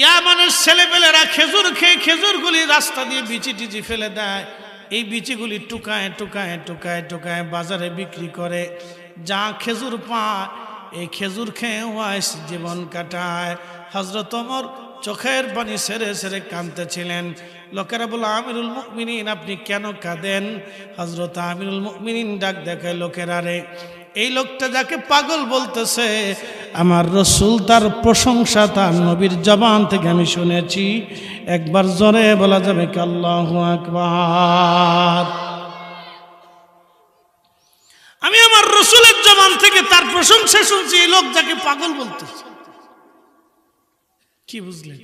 ইয়ামানের ছেলেপেলেরা খেজুর খেয়ে খেজুরগুলি রাস্তা দিয়ে বিচি টিচি ফেলে দেয়। এই বিচিগুলি টুকায় টুকায় টুকায় টুকায় বাজারে বিক্রি করে। যা খেজুর পায় এই খেজুর খেয়ে ওয়াইস জীবন কাটায়। হযরত ওমর চোখের পানি ছেড়ে ছেড়ে কাঁদতেছিলেন। লোকেরা বলল, আমিরুল মুমিনিন আপনি কেন কাঁদেন? হযরত আমিরুল মুমিনিন ডাক দেখায়, লোকেরা রে, এই লোকটা যাকে পাগল বলতেছে আমার রাসূল তার প্রশংসা তার নবীর জবান থেকে আমি শুনেছি। একবার জোরে বলা যাবে কি আল্লাহু আকবার? আমি আমার রাসূলের জবান থেকে তার প্রশংসা শুনছি, এই লোক যাকে পাগল বলতেছে। কি বুঝলেন?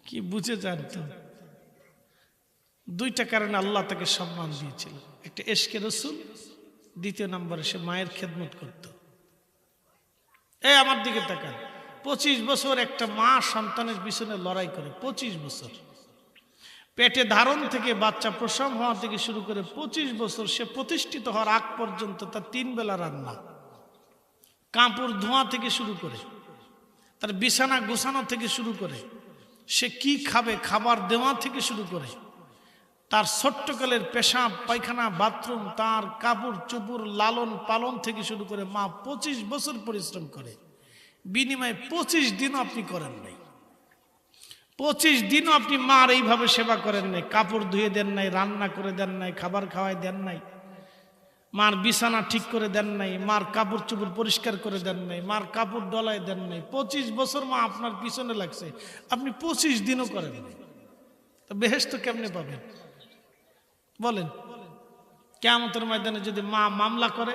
কি বুঝে জানতো? দুইটা কারণে আল্লাহ তাকে সম্মান দিয়েছিল। একটা ইশকে রাসূল, দ্বিতীয় নম্বরে সে মায়ের খেদমত করত। এই আমার দিকে তাকান, 25 বছর একটা মা সন্তানের পিছনে লড়াই করে। 25 বছর পেটে ধারণ থেকে বাচ্চা প্রসব হওয়া থেকে শুরু করে 25 বছর সে প্রতিষ্ঠিত হওয়ার আগ পর্যন্ত তার 3 বেলা রান্না, কাপড় ধোয়া থেকে শুরু করে, তার বিছানা গোছানো থেকে শুরু করে, সে কি খাবে খাবার দেওয়া থেকে শুরু করে, তার ছোট্টকালের পেশাব পায়খানা বাথরুম, তার কাপড় চোপড় লালন পালন থেকে শুরু করে মা 25 বছর পরিশ্রম করে। বিনিময়ে 25 দিনও আপনি করেন নাই। 25 দিনও আপনি মার এইভাবে সেবা করেন নাই। কাপড় ধুয়ে দেন নাই, রান্না করে দেন নাই, খাবার খাওয়াই দেন নাই, মার বিছানা ঠিক করে দেন নাই, মার কাপড় চোপড় পরিষ্কার করে দেন নাই, মার কাপড় ডলায় দেন নাই। 25 বছর মা আপনার পিছনে লাগছে, আপনি 25 দিনও করেন নাই। তো বেহেশত কেমনে পাবেন বলেন? কিয়ামতের ময়দানে যদি মা মামলা করে,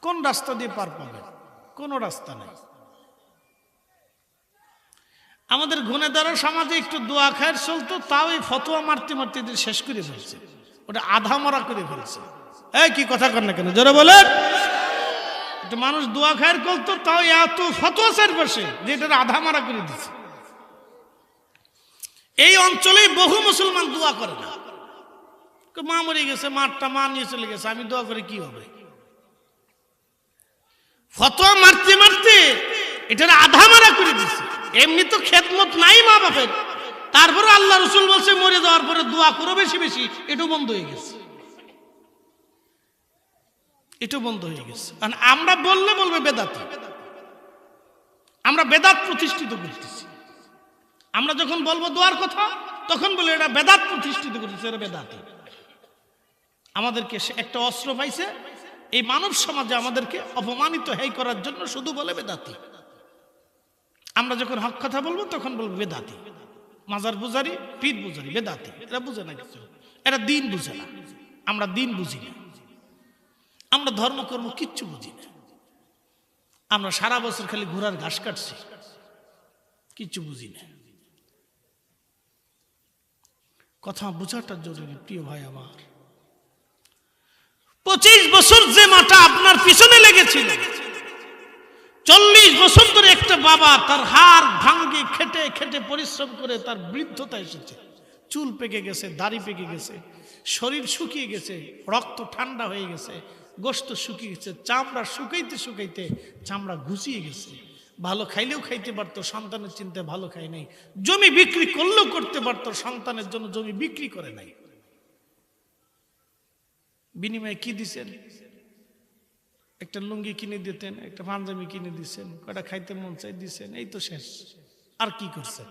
কোন রাস্তা দিয়ে পার পাবেন? কোনো রাস্তা নাই। আমাদের গুণেদারের সমাজে একটু দোয়া খায়ের চলতো, তাও এই ফতোয়া মারতে মারতে শেষ করে ফেলছে, ওটা আধা মরা করে ফেলছে। এই কি কথা কর না কেন, জোরে বলেন। একটু মানুষ দোয়া খায়ের করতো, তাও এত ফতোয়া চার পাশে যে এটা আধা মারা করে দিচ্ছে। এই অঞ্চলেই বহু মুসলমান দোয়া করে না। মা মরে গেছে, মারটা মা নিয়ে চলে গেছে, আমি দোয়া করে কি হবে? ফতোয়া মারতে মারতে এটা আধা মারা করে দিচ্ছে। এমনি তো খেদমত নাই মা বাপের, তারপরে আল্লাহ রাসূল বলছে মরে যাওয়ার পরে দোয়া করো বেশি বেশি, এটাও বন্ধ হয়ে গেছে। এটাও বন্ধ হয়ে গেছে। কারণ আমরা বললে বলবে বেদাতি, আমরা বেদাত প্রতিষ্ঠিত করতেছি। আমরা যখন বলবো দোয়ার কথা, তখন বলে এটা বেদাত প্রতিষ্ঠিত করতেছে, এটা বেদাতি। আমাদেরকে একটা অস্ত্র পাইছে এই মানব সমাজে আমাদেরকে অপমানিত হেই করার জন্য, শুধু বলে বেদাতি। আমরা যখন হক কথা বলবো তখন বলবো বেদাতি, মাজার পূজারি, পীর পূজারি, বেদাতি। এরা বুঝে না কিছু, এরা দিন বুঝে না। আমরা দিন বুঝি না, আমরা ধর্মকর্ম কিচ্ছু বুঝি না। আমরা সারা বছর খালি ঘোড়ার ঘাস কাটছি, কিচ্ছু বুঝি না। কথা বোঝাটা জরুরি প্রিয় ভাই আমার। 25 বছর যে মাটা আপনার পিছনে লেগেছিল, 40 বছর ধরে একটা বাবা তার হাড় ভাঙ্গে খেটে খেটে পরিশ্রম করে তার বৃদ্ধতা এসেছে। চুল পেকে গেছে, দাড়ি পেকে গেছে, শরীর শুকিয়ে গেছে, রক্ত ঠান্ডা হয়ে গেছে, গোশত শুকিয়ে গেছে, চামড়া শুকাইতে শুকাইতে চামড়া ঘুচিয়ে গেছে। ভালো খাইলেও খাইতে পারতো, সন্তানের চিন্তায় ভালো খাই নাই। জমি বিক্রি করলেও করতে পারতো, সন্তানের জন্য জমি বিক্রি করে নাই। বিনিময়ে কি দিছেন? একটা লুঙ্গি কিনে দিতেন, একটা পাঞ্জাবি কিনে দিচ্ছেন, কয়টা খাইতে মন চাই দিচ্ছেন, এই তো শেষ। আর কি করছেন?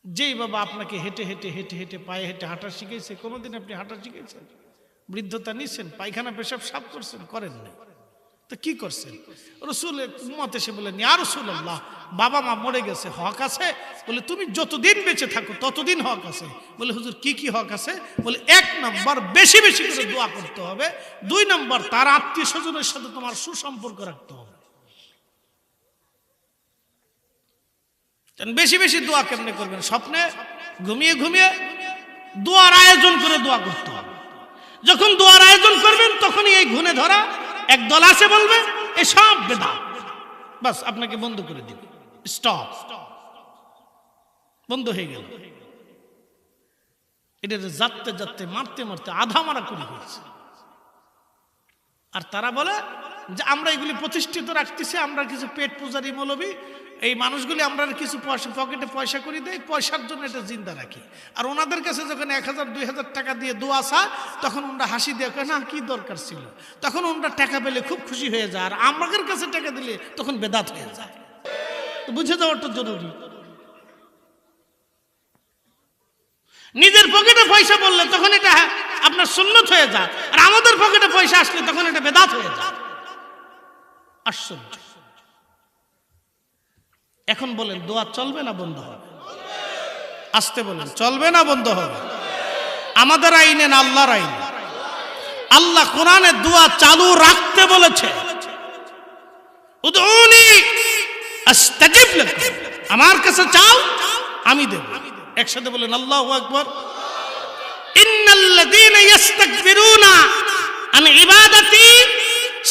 যেই বাবা আপনাকে হেঁটে হেঁটে হেঁটে হেঁটে পায়ে হেঁটে হাঁটা শিখেছে, কোনোদিন আপনি হাঁটা শিখেছেন? বৃদ্ধতা নিচ্ছেন, পায়খানা পেশাব সাফ করছেন, করেন নাই। তো কি করছেন? রাসূল উম্মত এসে বলেন, ইয়া রাসূলুল্লাহ, বাবা মা মরে গেছে, হক আছে? বলে তুমি যতদিন বেঁচে থাকো ততদিন হক আছে। বলে হুজুর কি কি হক আছে? বলে 1 নম্বর বেশি বেশি করে দোয়া করতে হবে, 2 নম্বর তার আত্মীয় স্বজনের সাথে তোমার সুসম্পর্ক রাখতে হবে। বেশি বেশি দোয়া কেমনে করবেন? স্বপ্নে ঘুমিয়ে ঘুমিয়ে দোয়ার আয়োজন করে দোয়া করতে হবে। যখন দোয়ার আয়োজন করবেন তখনই এই ঘুণে ধরা একদল আসে বলবে এসব বেদাত, বাস আপনাকে বন্ধ করে দিবে। স্টপ, বন্ধ হয়ে গেল। এটা যাতে যাতে মারতে মারতে আধা মারা করে হয়েছে। আর তারা বলে যে আমরা এগুলি প্রতিষ্ঠিত রাখতেছি, আমরা কিছু পেট পূজারি মৌলবী, এই মানুষগুলি আমরা কিছু পয়সা পকেটে পয়সা করে দেই, পয়সার জন্য এটা জিন্দা রাখি। আর ওনাদের কাছে যখন 1000-2000 টাকা দিয়ে দোয়া চায়, তখন ওনারা হাসি দিয়ে কয় না কি দরকার ছিল, তখন ওনারা টাকা পেলে খুব খুশি হয়ে যায়। আর আমাদের কাছে টাকা দিলে তখন বেদাত হয়ে যায়। বুঝে যাওয়াটা জরুরি। নিজের পকেটে পয়সা বললে তখন এটা আপনার সুন্নত হয়ে যায়, আর আমাদের পকেটে পয়সা আসলে তখন এটা বেদাত হয়ে যায়। আশ্চর্য। এখন বলেন দোয়া চলবে না বন্ধ হবে? আসতে বলেন চলবে না বন্ধ হবে? আমাদের আইনে না আল্লাহর আইনে? আল্লাহ কোরআনে দোয়া চালু রাখতে বলেছে, উদউনি আস্তাজিব লাকুম, আমার কাছে চাও আমি দেব। একসাথে বলেন আল্লাহু আকবার। ইন্নাল্লাযীনা ইস্তাকবিরুনা আন ইবাদাতি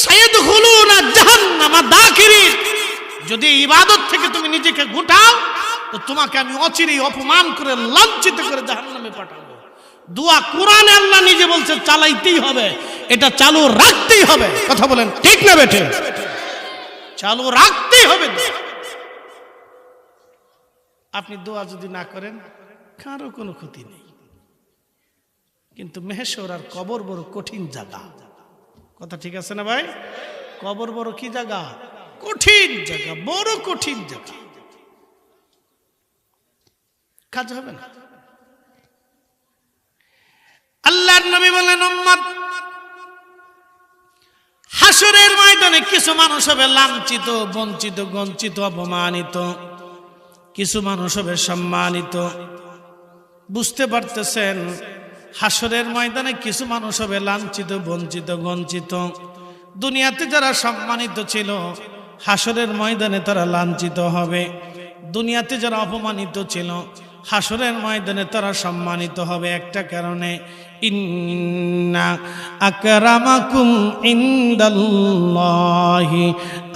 সায়াদখুলুনা জাহান্নামা দাখিরিন। যদি ইবাদত থেকে তুমি নিজেকে গোটাও তো তোমাকে আমি অচিরেই অপমান করে লাঞ্ছিত করে জাহান্নামে পাঠাবো। দোয়া কোরআনে আল্লাহ নিজে বলছে চালাইতেই হবে, এটা চালু রাখতেই হবে। কথা বলেন ঠিক না বেঠিক? চালু রাখতেই হবে। আপনি দোয়া যদি না করেন কারো কোনো ক্ষতি নেই, কিন্তু মেহেশ্বর আর কবর বড় কঠিন জায়গা। কথা ঠিক আছে না ভাই? কবর বড় কি জায়গা? কঠিন জায়গা, বড় কঠিন জায়গা। কাজ হবে না। আল্লাহর নবী বলেন উম্মত, হাসরের ময়দানে কিছু মানুষ হবে লাঞ্ছিত, বঞ্চিত, গঞ্চিত, অপমানিত, কিছু মানুষ হবে সম্মানিত। বুঝতে পারতেছেন? হাসরের ময়দানে কিছু মানুষ হবে লাঞ্ছিত, বঞ্চিত, গঞ্চিত। দুনিয়াতে যারা সম্মানিত ছিল হাসরের ময়দানে তারা লাঞ্ছিত হবে। দুনিয়াতে যারা অপমানিত ছিল হাসরের ময়দানে তারা সম্মানিত হবে একটা কারণে, ইন্না আকরামাকুম ইনদাল্লাহি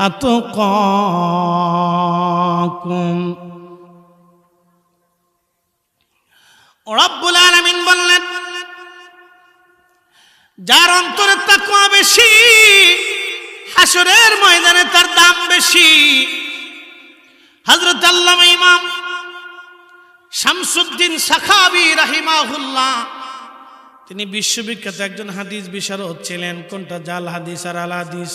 আতকাকুম। রব্বুল আলামিন বললেন, যার অন্তরে তাকওয়া বেশি হাসরের ময়দানে তার দাম বেশি। হযরত আল্লামা ইমাম শামসুদ্দিন সাখাবী রাহিমাহুল্লাহ, তিনি বিশ্ববিখ্যাত একজন হাদিস বিশারদ ছিলেন। কোনটা জাল হাদিস আর আল হাদিস?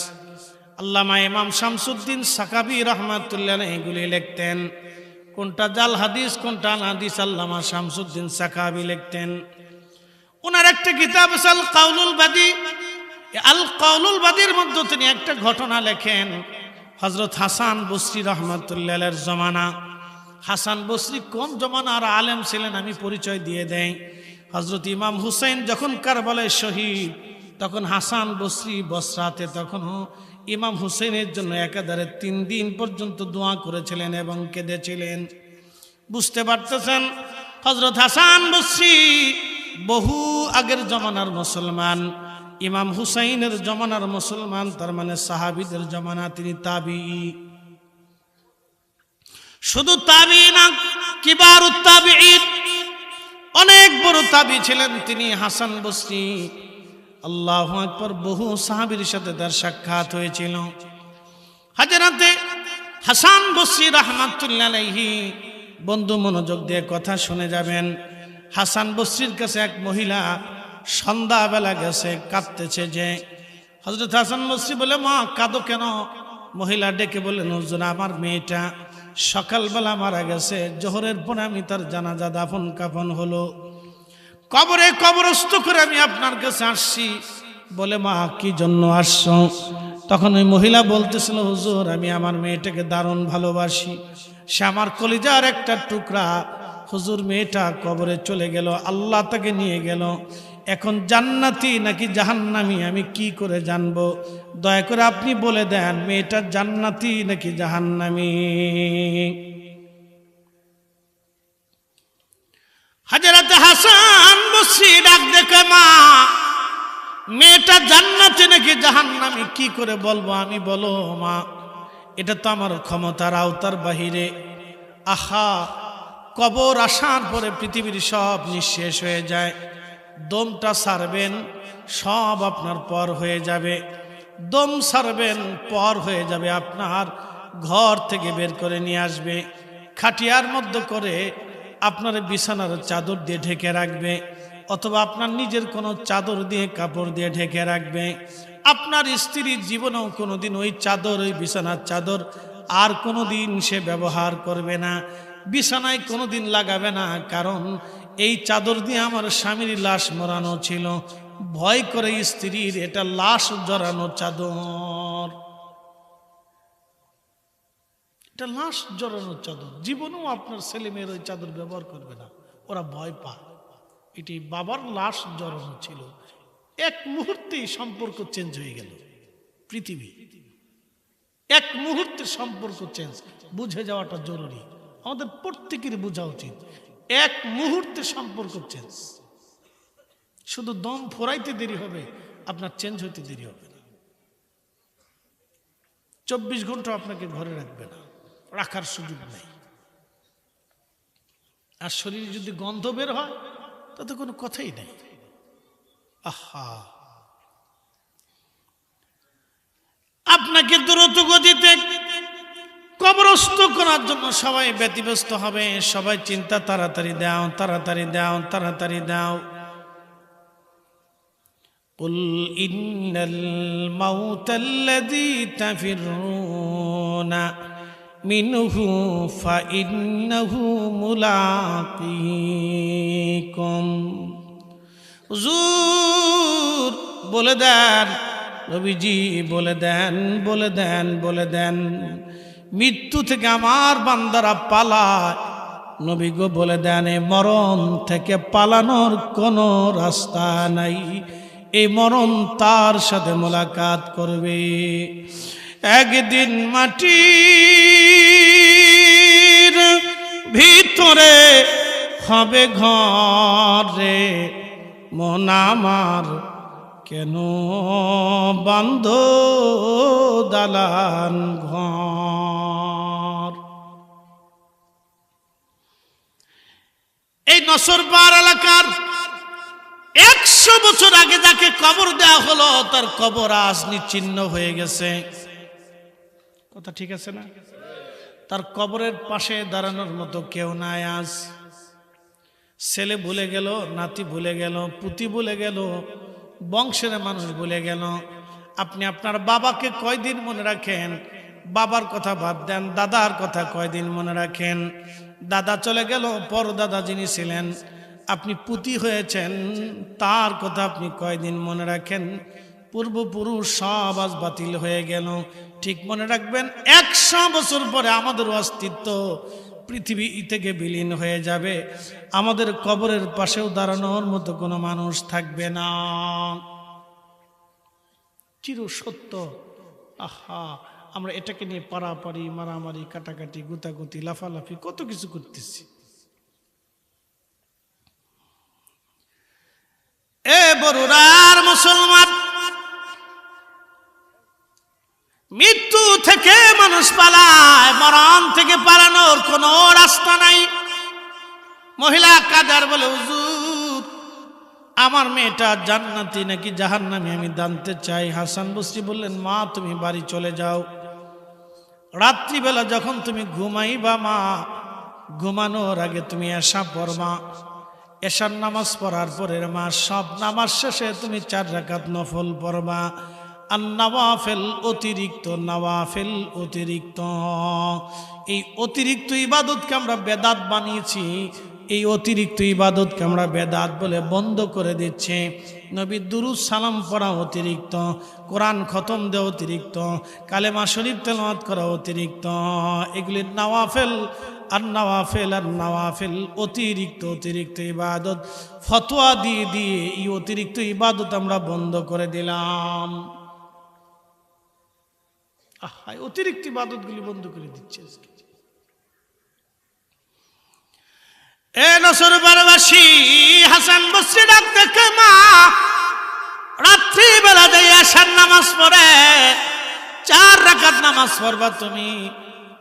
আল্লামা ইমাম শামসুদ্দিন সাখাবী রাহমাতুল্লাহ আলাইহি এগুলি লিখতেন। কোনটা জাল হাদিস কোনটা আল হাদিস আল্লামা শামসুদ্দিন সাখাবী লিখতেন। ওনার একটা কিতাব আছে আল কাউলুল বাদী। আল কাউলুল বাদীর মধ্যে তিনি একটা ঘটনা লেখেন। হযরত হাসান বসরি রাহমাতুল্লাহ আলাইহির জমানা। হাসান বসরি কোন জমানার আলেম ছিলেন আমি পরিচয় দিয়ে দেই। হযরত ইমাম হুসাইন যখন কারবালায় শহীদ, তখন হাসান বসরি বসরাতে তখনও ইমাম হুসাইনের জন্য একাধারে 3 দিন পর্যন্ত দোয়া করেছিলেন এবং কেঁদেছিলেন। বুঝতে পারতেছেন? হযরত হাসান বসরি বহু আগের জমানার মুসলমান, ইমাম হুসাইনের জমানার মুসলমান, তার মানে সাহাবীদের জমানা। তিনি তাবিঈ। শুধু তাবিঈ না, কিবারুত তাবিঈন, অনেক বড় তাবিঈ ছিলেন তিনি হাসান বসরি। আল্লাহু আকবার। বহু সাহাবীর সাথে তার সাক্ষাৎ হয়েছিল। হযরতে হাসান বসরি রাহমাতুল্লাহ আলাইহি, বন্ধু মনোযোগ দিয়ে কথা শুনে যাবেন। হাসান বসরির কাছে এক মহিলা সন্ধ্যাবেলা গেছে, কাঁদতেছে। যে হযরত হাসান বসরি বলে, মা কাঁদো কেন? মহিলা ডেকে বললেন, হুজুর আমার মেয়েটা সকালবেলা মারা গেছে, জোহরের পরে আমি তার জানাজা দাফন কাফন হলো, কবরে কবরস্থ করে আমি আপনার কাছে আসছি। বলে, মা কি জন্য আসছো? তখন ওই মহিলা বলতেছিল, হুজুর আমি আমার মেয়েটাকে দারুণ ভালোবাসি, সে আমার কলিজার একটা টুকরা। হুজুর মেয়েটা কবরে চলে গেল, আল্লাহ তাকে নিয়ে গেল, এখন জান্নাতি নাকি জাহান্নামী আমি কি করে জানবো? দয়া করে আপনি বলে দেন মেয়েটা জান্নাতি নাকি জাহান্নামী। হযরত হাসান বসরি ডাক দেখে, মা মেয়েটা জান্নাতি নাকি জাহান্নামী কি করে বলবো আমি? বলো মা, এটা তো আমার ক্ষমতার আওতার বাহিরে। আহা, কবর আসার পরে পৃথিবীর সব নিঃশেষ হয়ে যায়, দমটা ছাড়বেন, সব আপনার পর হয়ে যাবে। দম ছাড়বেন, পর হয়ে যাবে, আপনার ঘর থেকে বের করে নিয়ে আসবে, খাটিয়ার মধ্যে করে আপনার বিছানার চাদর দিয়ে ঢেকে রাখবে, অথবা আপনার নিজের কোনো চাদর দিয়ে কাপড় দিয়ে ঢেকে রাখবে। আপনার স্ত্রীর জীবনেও কোনোদিন ওই চাদর, ওই বিছানার চাদর আর কোনোদিন সে ব্যবহার করবে না, বিছানায় কোনোদিন লাগাবে না। কারণ এই চাদর দিয়ে আমার স্বামীর লাশ মরানো ছিল, ভয় করে স্ত্রীর এটা লাশ জড়ানো চাদর, এটা লাশ জড়ানো চাদর। জীবনেও আপনার ছেলে মেয়ের ওই চাদর ব্যবহার করবে না, ওরা ভয় পায়। এটি বাবার লাশ জড়ানো ছিল, এক মুহূর্তেই সম্পর্ক চেঞ্জ হয়ে গেল। পৃথিবী এক মুহূর্তে সম্পর্ক চেঞ্জ, বুঝে যাওয়াটা জরুরি, আমাদের প্রত্যেকের বোঝা উচিত। এক মুহূর্তে সম্পর্ক চেঞ্জ, শুধু দম ফোরাইতে দেরি হবে, আপনার চেঞ্জ হইতে দেরি হবে না। 24 ঘন্টা আপনাকে ঘরে রাখবে না, রাখার সুযোগ নেই। আর শরীরে যদি গন্ধ বের হয় তাতে কোনো কথাই নেই। আহা, আপনাকে দ্রুত গতিতে কবরস্থ করার জন্য সবাই ব্যতিব্যস্ত হবে, সবাই চিন্তা, তাড়াতাড়ি দাও, তাড়াতাড়ি দাও, তাড়াতাড়ি দাও। কুল ইন্নাল মাউতাল্লাযী তাফিরুনা মিনহু ফাইন্নাহু মুলাকীকুম। হুজুর বলে দেন, নবীজি বলে দেন, বলে দেন, বলে দেন, মৃত্যু থেকে আমার বান্দারা পালায়। নবী গো বলে দেন, এই মরণ থেকে পালানোর কোনো রাস্তা নাই, এই মরণ তার সাথে মোলাকাত করবে। একদিন মাটির ভিতরে হবে ঘরে, মন আমার কেন বান্ধ দালান ঘর। এই নসরপাড় এলাকার 100 বছর আগে যাকে কবর দেওয়া হলো, তার কবর আজ নিশ্চিহ্ন হয়ে গেছে। কথা ঠিক আছে না? তার কবরের পাশে দাঁড়ানোর মতো কেউ নাই আজ। ছেলে ভুলে গেল, নাতি ভুলে গেল, পুতি ভুলে গেল, বংশের মানুষ ভুলে গেল। আপনি আপনার বাবাকে কয়দিন মনে রাখেন? বাবার কথা বাদ দেন, দাদার কথা কয়দিন মনে রাখেন? দাদা চলে গেল, পর দাদা যিনি ছিলেন, আপনি পুতি হয়েছেন, তার কথা আপনি কয়দিন মনে রাখেন? পূর্বপুরুষ সব আজ বাতিল হয়ে গেল। ঠিক মনে রাখবেন, 100 বছর পরে আমাদের অস্তিত্ব পৃথিবী থেকে বিলীন হয়ে যাবে, আমাদের কবরের পাশেও দাঁড়ানোর মতো কোনো মানুষ থাকবে না। চির সত্য। আহা, আমরা এটাকে নিয়ে পারাপারি, মারামারি, কাটাকাটি, গুতাগুতি, লাফালাফি, কত কিছু করতেছি। এ বরুরার মুসলমান, মৃত্যু থেকে মানুষ পালায়, মরণ থেকে পালানোর কোনো রাস্তা নাই। মহিলা কাদার বলে, হুজুর আমার মেয়েটা জান্নাতি নাকি জাহান্নামী আমি জানতে চাই। হাসান বসরি বললেন, মা তুমি বাড়ি চলে যাও, রাত্রিবেলা যখন তুমি ঘুমাইবা মা, ঘুমানোর আগে তুমি এশা পড়বা, এশার নামাজ পড়ার পরের মা সব নামাজ শেষে তুমি 4 রাকাত নফল পড়বা। আর নওয়াফেল অতিরিক্ত, নওয়াফেল অতিরিক্ত, এই অতিরিক্ত ইবাদতকে আমরা বেদাত বানিয়েছি, এই অতিরিক্ত ইবাদতকে আমরা বেদাত বলে বন্ধ করে দিচ্ছি। নবীর দুরূদ সালাম পড়া অতিরিক্ত, কোরআন খতম দেওয়া অতিরিক্ত, কালেমা শরীফ তেলাওয়াত করা অতিরিক্ত, এগুলি নওয়াফেল। আর নওয়াফেল আর নওয়াফেল অতিরিক্ত, অতিরিক্ত ইবাদত ফতোয়া দিয়ে দিয়ে এই অতিরিক্ত ইবাদত আমরা বন্ধ করে দিলাম। অতিরিক্ত ইবাদতগুলি বন্ধ করে দিচ্ছে। এ নসরবারবাসী, হাসান বসরি ডাক দেখে মা রাত্রিবেলা যাই আশার নামাজ পড়ে 4 রাকাত নামাজ পড়বা তুমি।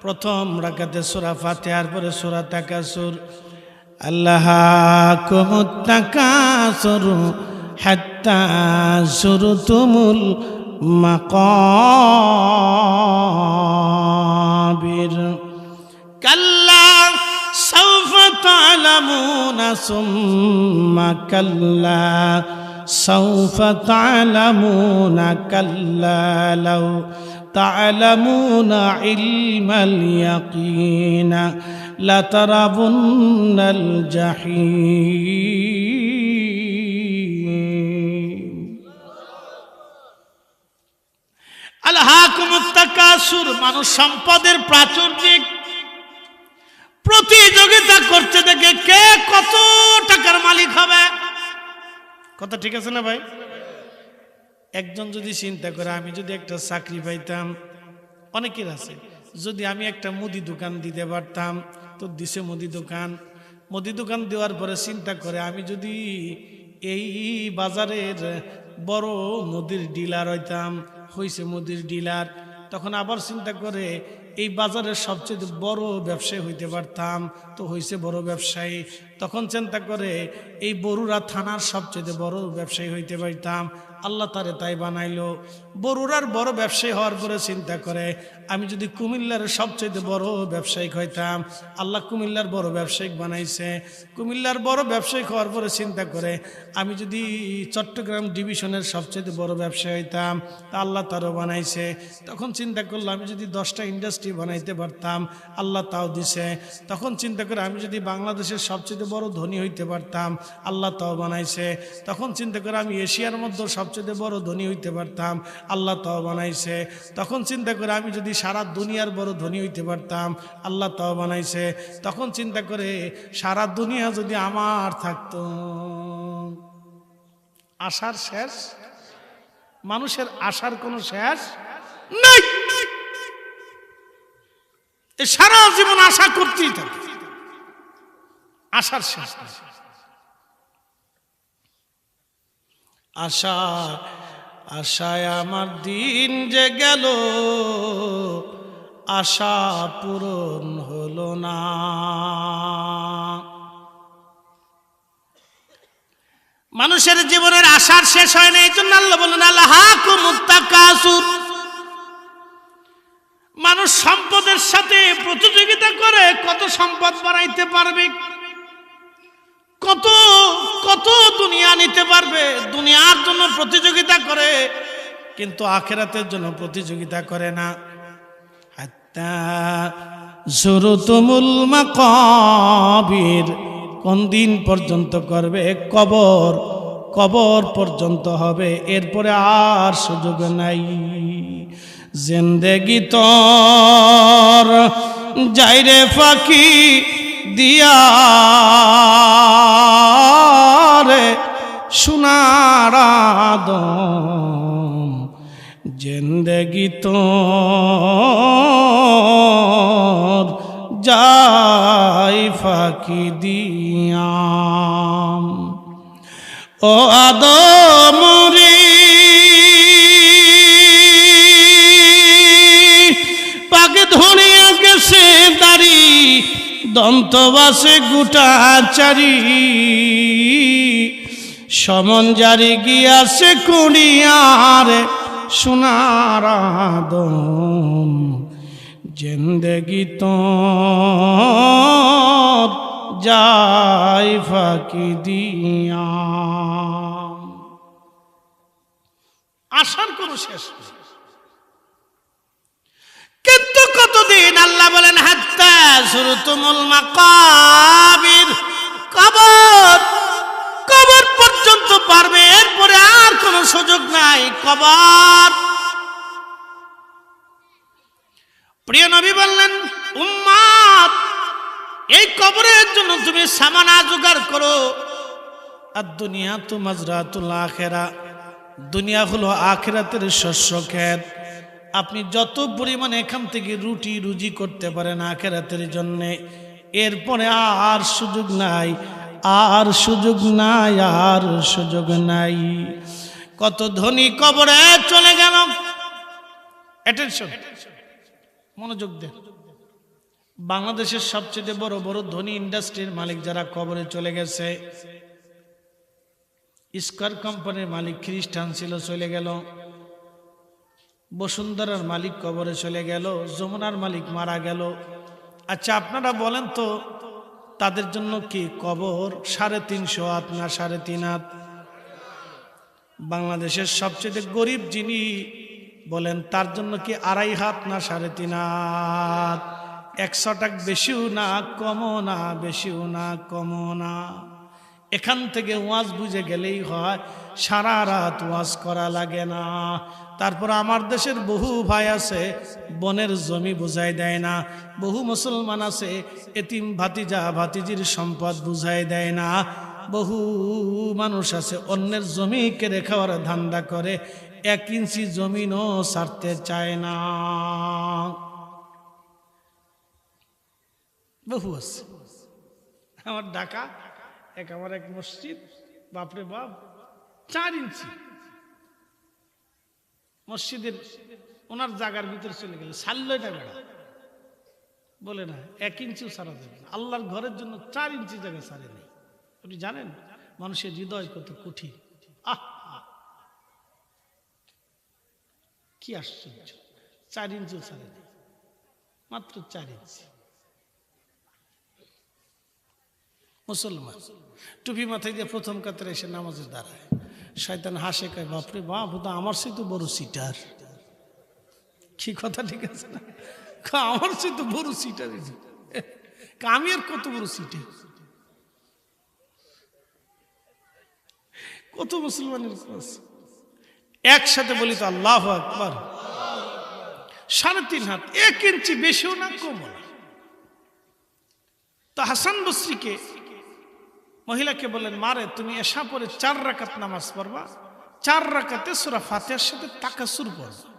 প্রথম রাকাতে সূরা ফাতিহার পরে সূরা তাকাসুর, আল্লাহাকুমুত তাকাসুর হাত্তা যুরতুমুল المقابر كلا سوف تعلمون ثم كلا سوف تعلمون كلا لو تعلمون علم اليقين لترون الجحيم আলহাকুমুত তাকাসুর মানুষ সম্পদের প্রাচুর্যিক প্রতিযোগিতা করতে দেখে কে কত টাকার মালিক হবে। কথা ঠিক আছে না ভাই? একজন যদি চিন্তা করে আমি যদি একটা চাকরি পাইতাম, অনেকের আছে, যদি আমি একটা মুদি দোকান দিতে পারতাম, তো দিছে মুদি দোকান দেওয়ার পরে চিন্তা করে আমি যদি এই বাজারের বড় মুদির ডিলার হইতাম, হইছে মুদির ডিলার, তখন আবার চিন্তা করে এই বাজারের সবচেয়ে বড় ব্যবসায়ী হইতে পারতাম, তো হইছে বড় ব্যবসায়ী, তখন চিন্তা করে এই বরুড়া থানার সবচেয়ে বড় ব্যবসায়ী হইতে পারতাম, আল্লাহ তারে তাই বানাইলো। বরুড়ার বড় ব্যবসায়ী হওয়ার পরে চিন্তা করে আমি যদি কুমিল্লার সবচেয়ে বড় ব্যবসায়িক হইতাম, আল্লাহ কুমিল্লার বড় ব্যবসায়িক বানাইছে। কুমিল্লার বড় ব্যবসায়িক হওয়ার পরে চিন্তা করে আমি যদি চট্টগ্রাম ডিভিশনের সবচেয়ে বড় ব্যবসায়ী হইতাম, তা আল্লাহ তারও বানাইছে। তখন চিন্তা করলো আমি যদি 10টা ইন্ডাস্ট্রি বানাইতে পারতাম, আল্লাহ তাও দিছে। তখন চিন্তা করে আমি যদি বাংলাদেশের সবচেয়ে বড় ধনী হইতে পারতাম, আল্লাহ তাও বানাইছে। তখন চিন্তা করে আমি এশিয়ার মধ্যে সবচেয়ে বড় ধনী হইতে পারতাম, আল্লাহ তাও বানাইছে। তখন চিন্তা করে আমি যদি সারা দুনিয়ার বড় ধনী হইতে পারতাম, আল্লাহ তাও বানাইছে। তখন চিন্তা করে সারা দুনিয়া যদি আমার থাকতো। আশার শেষ? মানুষের আশার কোনো শেষ নাই। সারা জীবন আশা করতেই থাকে, আশার শেষ নাই। আশা আশায় আমার দিন যে গেল, আশা পূরণ হলো না। মানুষের জীবনের আশার শেষ হয় না, এই জন্য আল্লাহ বলেন আলহাকুমুত তাকাসুর। মানুষ সম্পদের সাথে প্রতিযোগিতা করে কত সম্পদ বাড়াইতে পারবে, কত কত দুনিয়া নিতে পারবে, দুনিয়ার জন্য প্রতিযোগিতা করে, কিন্তু আখিরাতের জন্য প্রতিযোগিতা করে না। হাত্তা যুরতুমুল মাকাবির, কোন দিন পর্যন্ত করবে? কবর, কবর পর্যন্ত হবে, এরপরে আর সুযোগ নাই। জিন্দেগি তোর যাইরে ফাঁকি দিয়া রে সোনার আদম, জিন্দেগি তোর যাই ফাঁকি দিয়া। ও আদম রে পাকে ধরিয়া গেছে দাড়ি, দন্তবাসে গোটা চারি, সমন জারি গিয়াছে কুড়িয়ার সোনার আদম, জিন্দেগি তোর যাই ফাঁকি দিয়া। আশার কোনো শেষ নেই, কিন্তু কতদিন? আল্লাহ বলেন হাত্তা যুরতুমুল মাকাবির, কবর, কবর পর্যন্ত পারবে, এরপরে আর কোনো সুযোগ নাই। কবর। প্রিয় নবী বললেন উম্মত, এই কবরের জন্য তুমি সামানা জোগাড় করো। আর দুনিয়া তো মাজরাতুল আখিরা, দুনিয়া হলো আখিরাতের শস্য ক্ষেত। আপনি যত পরিমাণে এখান থেকে রুটি রুজি করতে পারেন আখিরাতের জন্য, এরপরে আর সুযোগ নাই, আর সুযোগ নাই, আর সুযোগ নাই। কত ধনী কবরে চলে গেল। অ্যাটেনশন, মনোযোগ দেন। বাংলাদেশের সবচেয়ে বড় বড় ধনী ইন্ডাস্ট্রির মালিক যারা কবরে চলে গেছে, স্কয়ার কোম্পানির মালিক খ্রিস্টান ছিল, চলে গেল। বসুন্ধরার মালিক কবরে চলে গেল, যমুনার মালিক মারা গেল। আচ্ছা আপনারা বলেন তো তাদের জন্য কি কবর 350 হাত না 3.5 হাত? বাংলাদেশের সবচেয়ে গরিব যিনি বলেন তার জন্য কি 2.5 হাত না 3.5 হাত? 100 টাকা বেশিও না কমও না, বেশিও না কমও না। এখান থেকে ওয়াজ বুঝে গেলেই হয়, সারা রাত ওয়াজ করা লাগে না। তারপর আমার দেশের বহু ভাই আছে বনের জমি বুঝাই দেয় না, বহু মুসলমান আছে এতিম ভাতিজা ভাতিজির সম্পদ বুঝাই দেয় না, বহু মানুষ আছে অন্যের জমি কেড়ে খাওয়ার ধান্দা করে, 1 ইঞ্চি জমিনও ছাড়তে চায় না। বহু আছে। আমার ঢাকা আমার এক মসজিদ, বাপরে বাপ 4 ইঞ্চি মসজিদের ওনার জায়গার ভিতরে চলে গেলে সাল্লটা বেড়া বলে না 1 ইঞ্চিও ছাড়া যাবে না। আল্লাহর ঘরের জন্য 4 ইঞ্চি জায়গা ছাড়ে নেই। আপনি জানেন মানুষের হৃদয় কত কঠিন। কি আশ্চর্য, 4 ইঞ্চিও ছাড়ে নেই, মাত্র 4 ইঞ্চি। মুসলমান টুপি মাথায় দিয়ে প্রথম কাতারে এসে নামাজে দাঁড়ায়, শয়তান হাসে, কয় বাপরে বাপ, ও তো আমার সে তো বড় সিটার। কি কথা ঠিক আছে না? আমার সে তো বড় সিটার, আমি আর কত বড় সিটার। কত মুসলমানের একসাথে বলি তো আল্লাহু আকবার। 3.5 হাত, 1 ইঞ্চি বেশিও না কমও না। তো হাসান বসরিকে মহিলাকে বলেন, মারে তুমি এশা পরে 4 রাকাত নামাজ পড়বা, 4 রাকাতে সূরা ফাতিহার সাথে তাকাসুর পড়বা,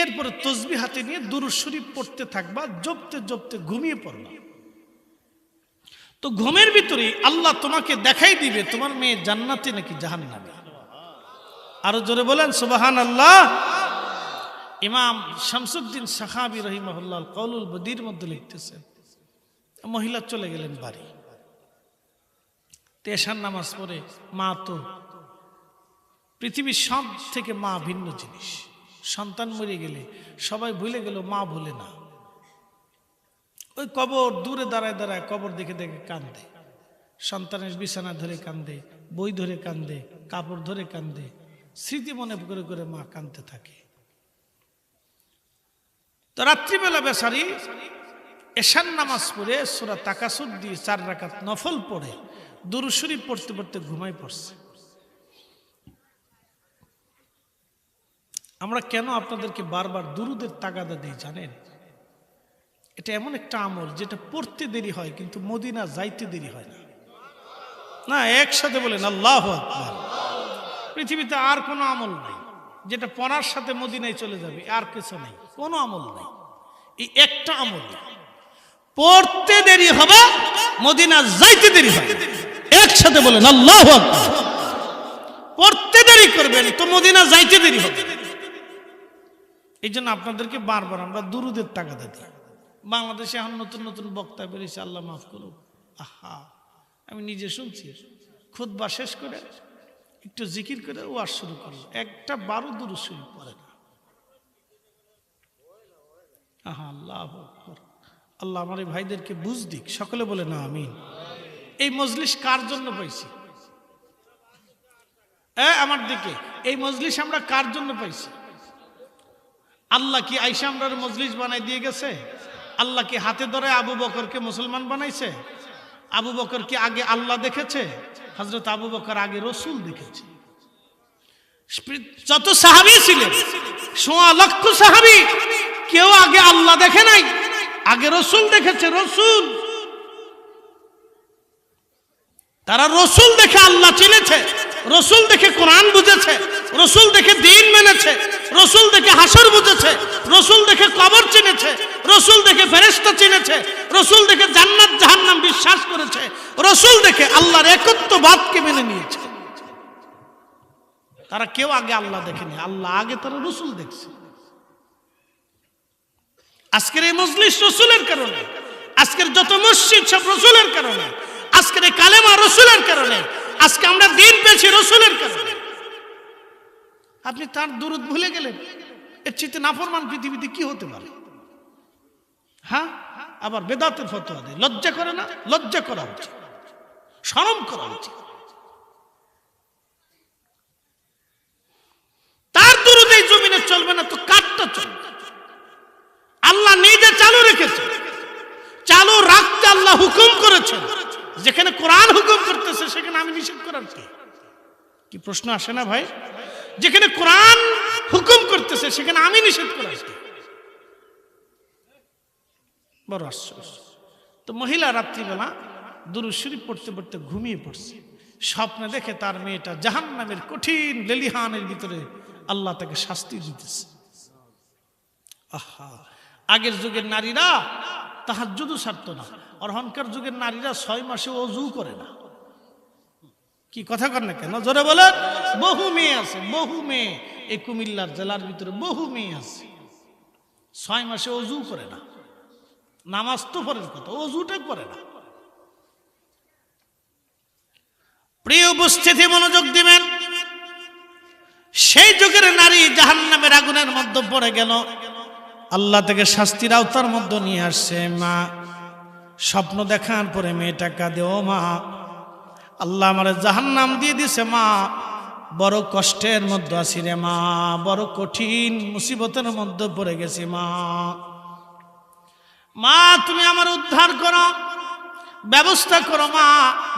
এরপরে তাসবিহ হাতে নিয়ে দুরূদ শরীফ পড়তে থাকবা, জপতে জপতে ঘুমিয়ে পড়বা। তো ঘুমের ভিতরে আল্লাহ তোমাকে দেখাই দিবে তোমার মেয়ে জান্নাতে নাকি জাহান্নামে। আরো জোরে বলেন সুবহানাল্লাহ। ইমাম শামসুদ্দিন সাখাবী রাহিমাহুল্লাহ কওলুল বদীর মধ্যে লিখতেছেন, মহিলা চলে গেলেন বাড়ি, এশার নামাজ পড়ে, মা তো পৃথিবীর সব থেকে মা ভিন্ন জিনিস। সন্তান মরে গেলে সবাই ভুলে গেল, মা ভুলে না। ওই কবর দূরে দাঁড়ায় দাঁড়ায় কবর দেখে দেখে কান্দে, সন্তানের বিছানা ধরে কান্দে, বই ধরে কান্দে, কাপড় ধরে কান্দে, স্মৃতি মনে করে করে মা কাঁদতে থাকে। তো রাত্রিবেলা বেচারি এশার নামাজ পড়ে সূরা তাকাসুর দিয়ে 4 রাকাত নফল পড়ে দুরূদ শরীফ পড়তে পড়তে ঘুমাই পড়ছে। আমরা কেন আপনাদেরকে বারবার দুরুদের তাগাদা দিই জানেন? এটা এমন একটা আমল যেটা পড়তে দেরি হয় কিন্তু মদিনা যাইতে দেরি হয় না। না, একসাথে বলেন আল্লাহু আকবার। পৃথিবীতে আর কোনো আমল নাই যেটা পড়ার সাথে মদিনায় চলে যাবে, আর কিছু নাই, কোনো আমল নাই। এই একটা আমল পড়তে দেরি হবে, মদিনা যাইতে দেরি হবে। একসাথে বলেন আল্লাহু আকবার। পড়তে দেরি করবেন তো মদিনা যাইতে দেরি হবে। এই জন্য আপনাদেরকে বারবার আমরা দুরুদের তাগাদা দিই। বাংলাদেশে এখন নতুন নতুন বক্তা বেরিয়েছে, আল্লাহ মাফ করুক। আহা, আমি নিজে শুনছি, খুতবা শেষ করে একটু জিকির করে ওয়াজ শুরু করলো, 1টা 12 দুরূদ শরীফ পড়ে না। আহা, আল্লাহু আকবার। আল্লাহ আমার এই ভাইদেরকে বুঝ দিক, সকলে বলে না আমিন। এই মজলিস কার জন্য পাইছি? আমার দিকে এই মজলিস আমরা কার জন্য পাইছি? আল্লাহ কি আইসা আমরা মজলিস বানাই দিয়ে গেছে? আল্লাহ কি হাতে ধরে আবু বকরকে মুসলমান বানাইছে? আবু বকর কি আগে আল্লাহ দেখেছে? হযরত আবু বকর আগে রাসূল দেখেছে। যত সাহাবী ছিলেন, 1.5 লক্ষ সাহাবী, কেউ আগে আল্লাহ দেখে নাই, আগে রাসূল দেখেছে। রাসূল, তারা রাসূল দেখে আল্লাহ চিনেছে, রাসূল দেখে কোরআন বুঝেছে, রাসূল দেখে দ্বীন মেনেছে, রাসূল দেখে হাসর বুঝেছে, রাসূল দেখে কবর চিনেছে, রাসূল দেখে ফেরেশতা চিনেছে, রাসূল দেখে জান্নাত জাহান্নাম বিশ্বাস করেছে, রাসূল দেখে আল্লাহর একত্ববাদকে মেনে নিয়েছে। তারা কেউ আগে আল্লাহ দেখেনি, আল্লাহ আগে তারা রাসূল দেখছে। আজকের এই মজলিস রাসূলের কারণে, আজকের যত মসজিদ সব রাসূলের কারণে, আজকের এই কালেমা রাসূলের কারণে, আজকে আমরা দ্বীন পেয়েছি রাসূলের কারণে। আপনি তার দুরূদ ভুলে গেলেন, এর চেয়ে নাফরমান পৃথিবীতে কি হতে পারে? হ্যাঁ, আবার বেদাতের ফতোয়া দেয়। লজ্জা করে না? লজ্জা করা উচিত, শরম করা উচিত। তার দুরূদ এই জমিনে চলবে না তো কারটা চলবে? আল্লাহ নিজে চালু রেখেছে, চালু রাখতে আল্লাহ হুকুম করেছেন। যেখানে কোরআন হুকুম করতেছে সেখানে আমি নিষেধ করার কি প্রশ্ন আসে না ভাই? যেখানে কোরআন হুকুম করতেছে সেখানে আমি নিষেধ করার বড় আশ্চর্য। তো মহিলা রাত্রিবেলা দুরূদ শরীফ পড়তে পড়তে ঘুমিয়ে পড়ছে। স্বপ্নে দেখে তার মেয়েটা জাহান্নামের কঠিন লেলিহানের ভিতরে আল্লাহ তাকে শাস্তি দিতেছে। আহা, আগের যুগের নারীরা তাহাজ্জুদও ছাড়তো না, আর এখনকার যুগের নারীরা 6 মাসে ওযু করে না। কি কথা কর না কেন? জোরে বলেন। বহু মেয়ে আছে, বহু মেয়ে এই কুমিল্লার জেলার ভিতরে বহু মেয়ে আছে 6 মাসে ওযু করে না। নামাজ তো পরের কথা, ওযুটা করে না। প্রিয় উপস্থিতি, মনোযোগ দিবেন। সেই যুগের নারী জাহান্নামের আগুনের মধ্যে পড়ে গেল, আল্লাহ থেকে শাস্তির আওতার মধ্যে নিয়ে আসছে। মা স্বপ্ন দেখার পরে মেয়েটা কাঁদে, ও মা, আল্লাহ আমার জাহান্নাম দিয়ে দিছে মা, বড় কষ্টের মধ্যে আছি রে মা, বড় কঠিন মুসিবতের মধ্যে পড়ে গেছি মা, মা তুমি আমার উদ্ধার করো, ব্যবস্থা করো মা।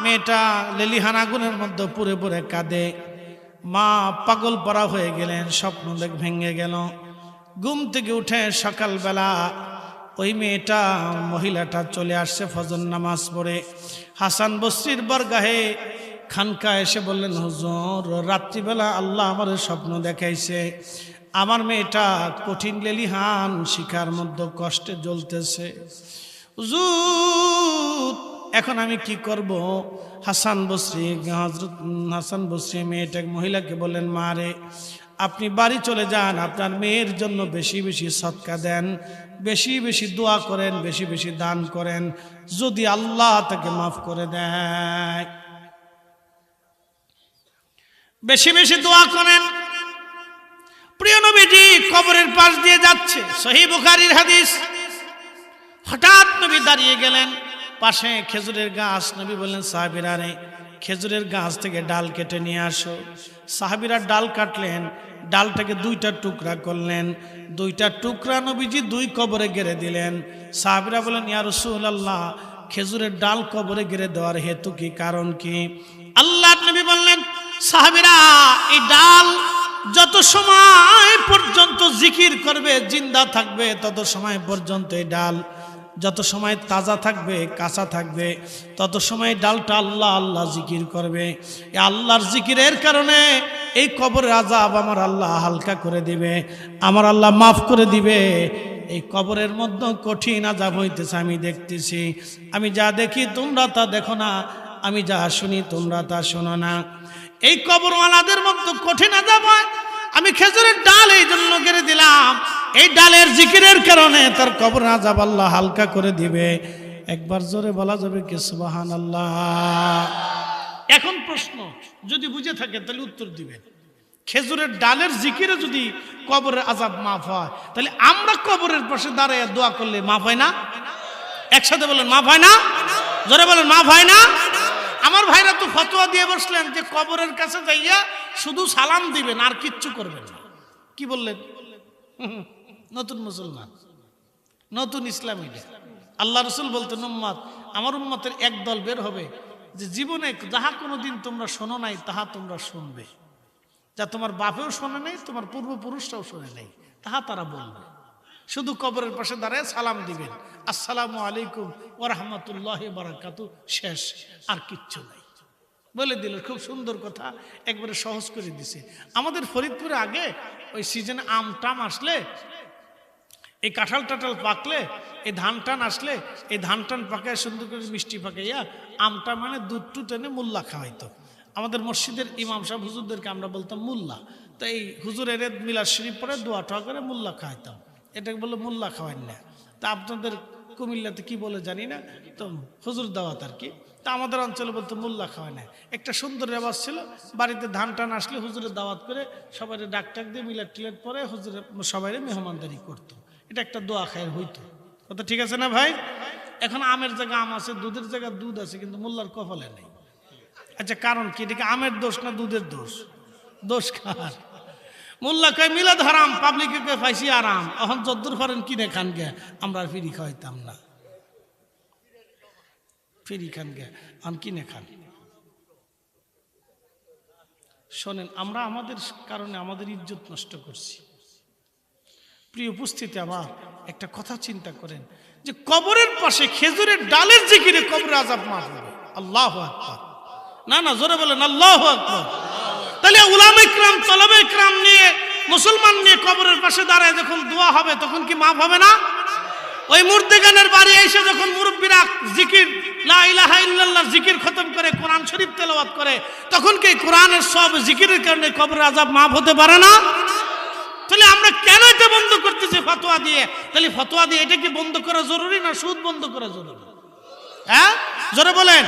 মেয়েটা লেলিহান আগুনের মধ্যে পুরে পুরে কাঁদে। মা পাগল পরা হয়ে গেলেন, স্বপ্ন দেখ ভেঙে গেল। ঘুম থেকে উঠে সকালবেলা ওই মেয়েটা মহিলাটা চলে আসছে ফজর নামাজ পড়ে। হাসান বসরির বরগাহে খানকা এসে বললেন, হুজুর রাত্রিবেলা আল্লাহ আমার স্বপ্ন দেখাইছে, আমার মেয়েটা কঠিন লেলিহান শিখার মধ্যে কষ্টে জ্বলতেছে। হুজুর এখন আমি কি করব? হাসান বসরি হযরত হাসান বসরি মেয়েটা মহিলাকে বললেন, মা রে, আপনি বাড়ি চলে যান, আপনার মেয়ের জন্য বেশি বেশি সদকা দেন, বেশি বেশি দোয়া করেন, বেশি বেশি দান করেন, যদি আল্লাহ তাকে মাফ করে দেয়। বেশি বেশি দোয়া করেন। প্রিয় নবীজি কবরের পাশ দিয়ে যাচ্ছে, সহিহ বুখারীর হাদিস। হঠাৎ নবী দাঁড়িয়ে গেলেন, পাশে খেজুরের গাছ। নবী বললেন, সাহাবীরা রে, খেজুরের গাছ থেকে ডাল কেটে নিয়ে আসো। সাহাবীরা ডাল কাটলেন, ডালটাকে 2টা টুকরা করলেন। 2টা টুকরা নবীজি 2 কবরে গেড়ে দিলেন। সাহাবীরা বলেন, ইয়া রাসূলুল্লাহ, খেজুরের ডাল কবরে গেড়ে দেওয়ার হেতু কি, কারণ কি? আল্লাহর নবী বললেন, সাহাবীরা এই ডাল যত সময় পর্যন্ত জিকির করবে, জিন্দা থাকবে, তত সময় পর্যন্ত এই ডাল যত সময় তাজা থাকবে, কাঁচা থাকবে, তত সময় ডালটা আল্লাহ আল্লাহ জিকির করবে। এই আল্লাহর জিকিরের কারণে এই কবরের আযাব আমার আল্লাহ হালকা করে দিবে, আমার আল্লাহ মাফ করে দিবে। এই কবরের মধ্যে কঠিন আযাব হইতেছে, আমি দেখতেছি। আমি যা দেখি তোমরা তা দেখো না, আমি যা শুনি তোমরা তা শোনো না। এই কবরওয়ালাদের মধ্যে কঠিন আযাব হয়। আমি খেজুরের ডাল এই জন্য গেড়ে দিলাম, এই ডালের জিকিরের কারণে তার কবর আযাব আল্লাহ হালকা করে দিবে। একবার জোরে বলা যাবে কি সুবহানাল্লাহ? এখন প্রশ্ন, যদি বুঝে থাকে তাহলে উত্তর দিবেন। খেজুরের ডালের জিকিরে যদি কবরের আযাব মাফ হয়, তাহলে আমরা কবরের পাশে দাঁড়িয়ে দোয়া করলে মাফ হয় না? একসাথে বলেন, মাফ হয় না? জোরে বলেন, মাফ হয় না? আমার ভাইরা তো ফতোয়া দিয়ে বসলেন যে কবরের কাছে যাইয়া শুধু সালাম দিবেন, আর কিচ্ছু করবেন না। কি বললেন? নতুন মুসলমান, নতুন ইসলামী। আল্লাহ রাসূল বলতেন, উম্মত, আমার উম্মতের এক দল বের হবে যে জীবনে যাহা কোনোদিন তোমরা শোনো নাই তাহা তোমরা শুনবে, যা তোমার বাপেও শোনে নাই, তোমার পূর্বপুরুষরাও শোনে নাই, তাহা তারা বলবে। শুধু কবরের পাশে দাঁড়ায় সালাম দিবেন, আসসালামু আলাইকুম ওয়া রাহমাতুল্লাহি ওয়া বারাকাতুহু, শেষ, আর কিচ্ছু নাই। বলে দিল, খুব সুন্দর কথা, একবারে সহজ করে দিছে। আমাদের ফরিদপুরে আগে ওই সিজনে আম টাম আসলে, এই কাঁঠাল টাঠাল পাকলে, এই ধান টান আসলে, এই ধান টান পাকায় সুন্দর করে মিষ্টি পাকাইয়া আমটা মানে দুধ টুধ এনে মুল্লা খাওয়াইতো। আমাদের মসজিদের ইমাম সাহেব হুজুরদেরকে আমরা বলতাম মুল্লা। তো এই হুজুরের মিলাদ শরীফ পরে দোয়া টোয়া করে মুল্লা খাওয়াইতাম, এটাকে বললো মুল্লা খাওয়াই না। তা আপনাদের কুমিল্লাতে কি বলে জানি না, তো হুজুর দাওয়াত আর কি। তা আমাদের অঞ্চলে বলতো মোল্লা খাওয়ায় না। একটা সুন্দর রেওয়াজ ছিল, বাড়িতে ধান টান আসলে হুজুরের দাওয়াত করে সবাই ডাক টাক দিয়ে মিলাদ টিলাদ পরে হুজুরের সবাই মেহমানদারি করতো। এটা একটা দোয়া খায়ের হইতো। কথা ঠিক আছে না ভাই? এখন আমের জায়গা আম আছে, দুধের জায়গা দুধ আছে, কিন্তু মোল্লার কপালে নেই। আচ্ছা কারণ কি? এটা কি আমের দোষ না দুধের দোষ? দোষ কার? মোল্লা কয় মিলাদ হারাম, পাবলিকে কয় ফাইসি আরাম। এখন যদ্দুর করেন কিনে খান গে, আমরা ফিরি খাওয়াইতাম না। ফিরি খান গে, আম কিনে খান। শোনেন, আমরা আমাদের কারণে আমাদের ইজ্জত নষ্ট করছি। প্রিয় উপস্থিতি, আমার একটা কথা চিন্তা করেন যে কবরের পাশে খেজুরের ডালের জিকিরে কবরের আযাব মাফ হবে। আল্লাহু আকবার। না না, জোরে বলেন আল্লাহু আকবার। তাহলে উলামা ইকরাম, তলাবে ইকরাম নিয়ে, মুসলমান নিয়ে কবরের পাশে দাঁড়ায় যখন দোয়া হবে তখন কি মাফ হবে না? ওই মুর্দেগানের বাড়ি এসে যখন মুরব্বীরা জিকির লা ইলাহা ইল্লাল্লাহ জিকির খতম করে, কোরআন শরীফ তেলাওয়াত করে, তখন কি কোরআনের সব জিকিরের কারণে কবরের আযাব মাফ হতে পারে না? তাহলে আমরা কেন এটা বন্ধ করতেছি ফতোয়া দিয়ে? তাহলে ফতোয়া দিয়ে এটা কি বন্ধ করা জরুরি না সুদ বন্ধ করা জরুরি? হ্যাঁ, জোরে বলেন।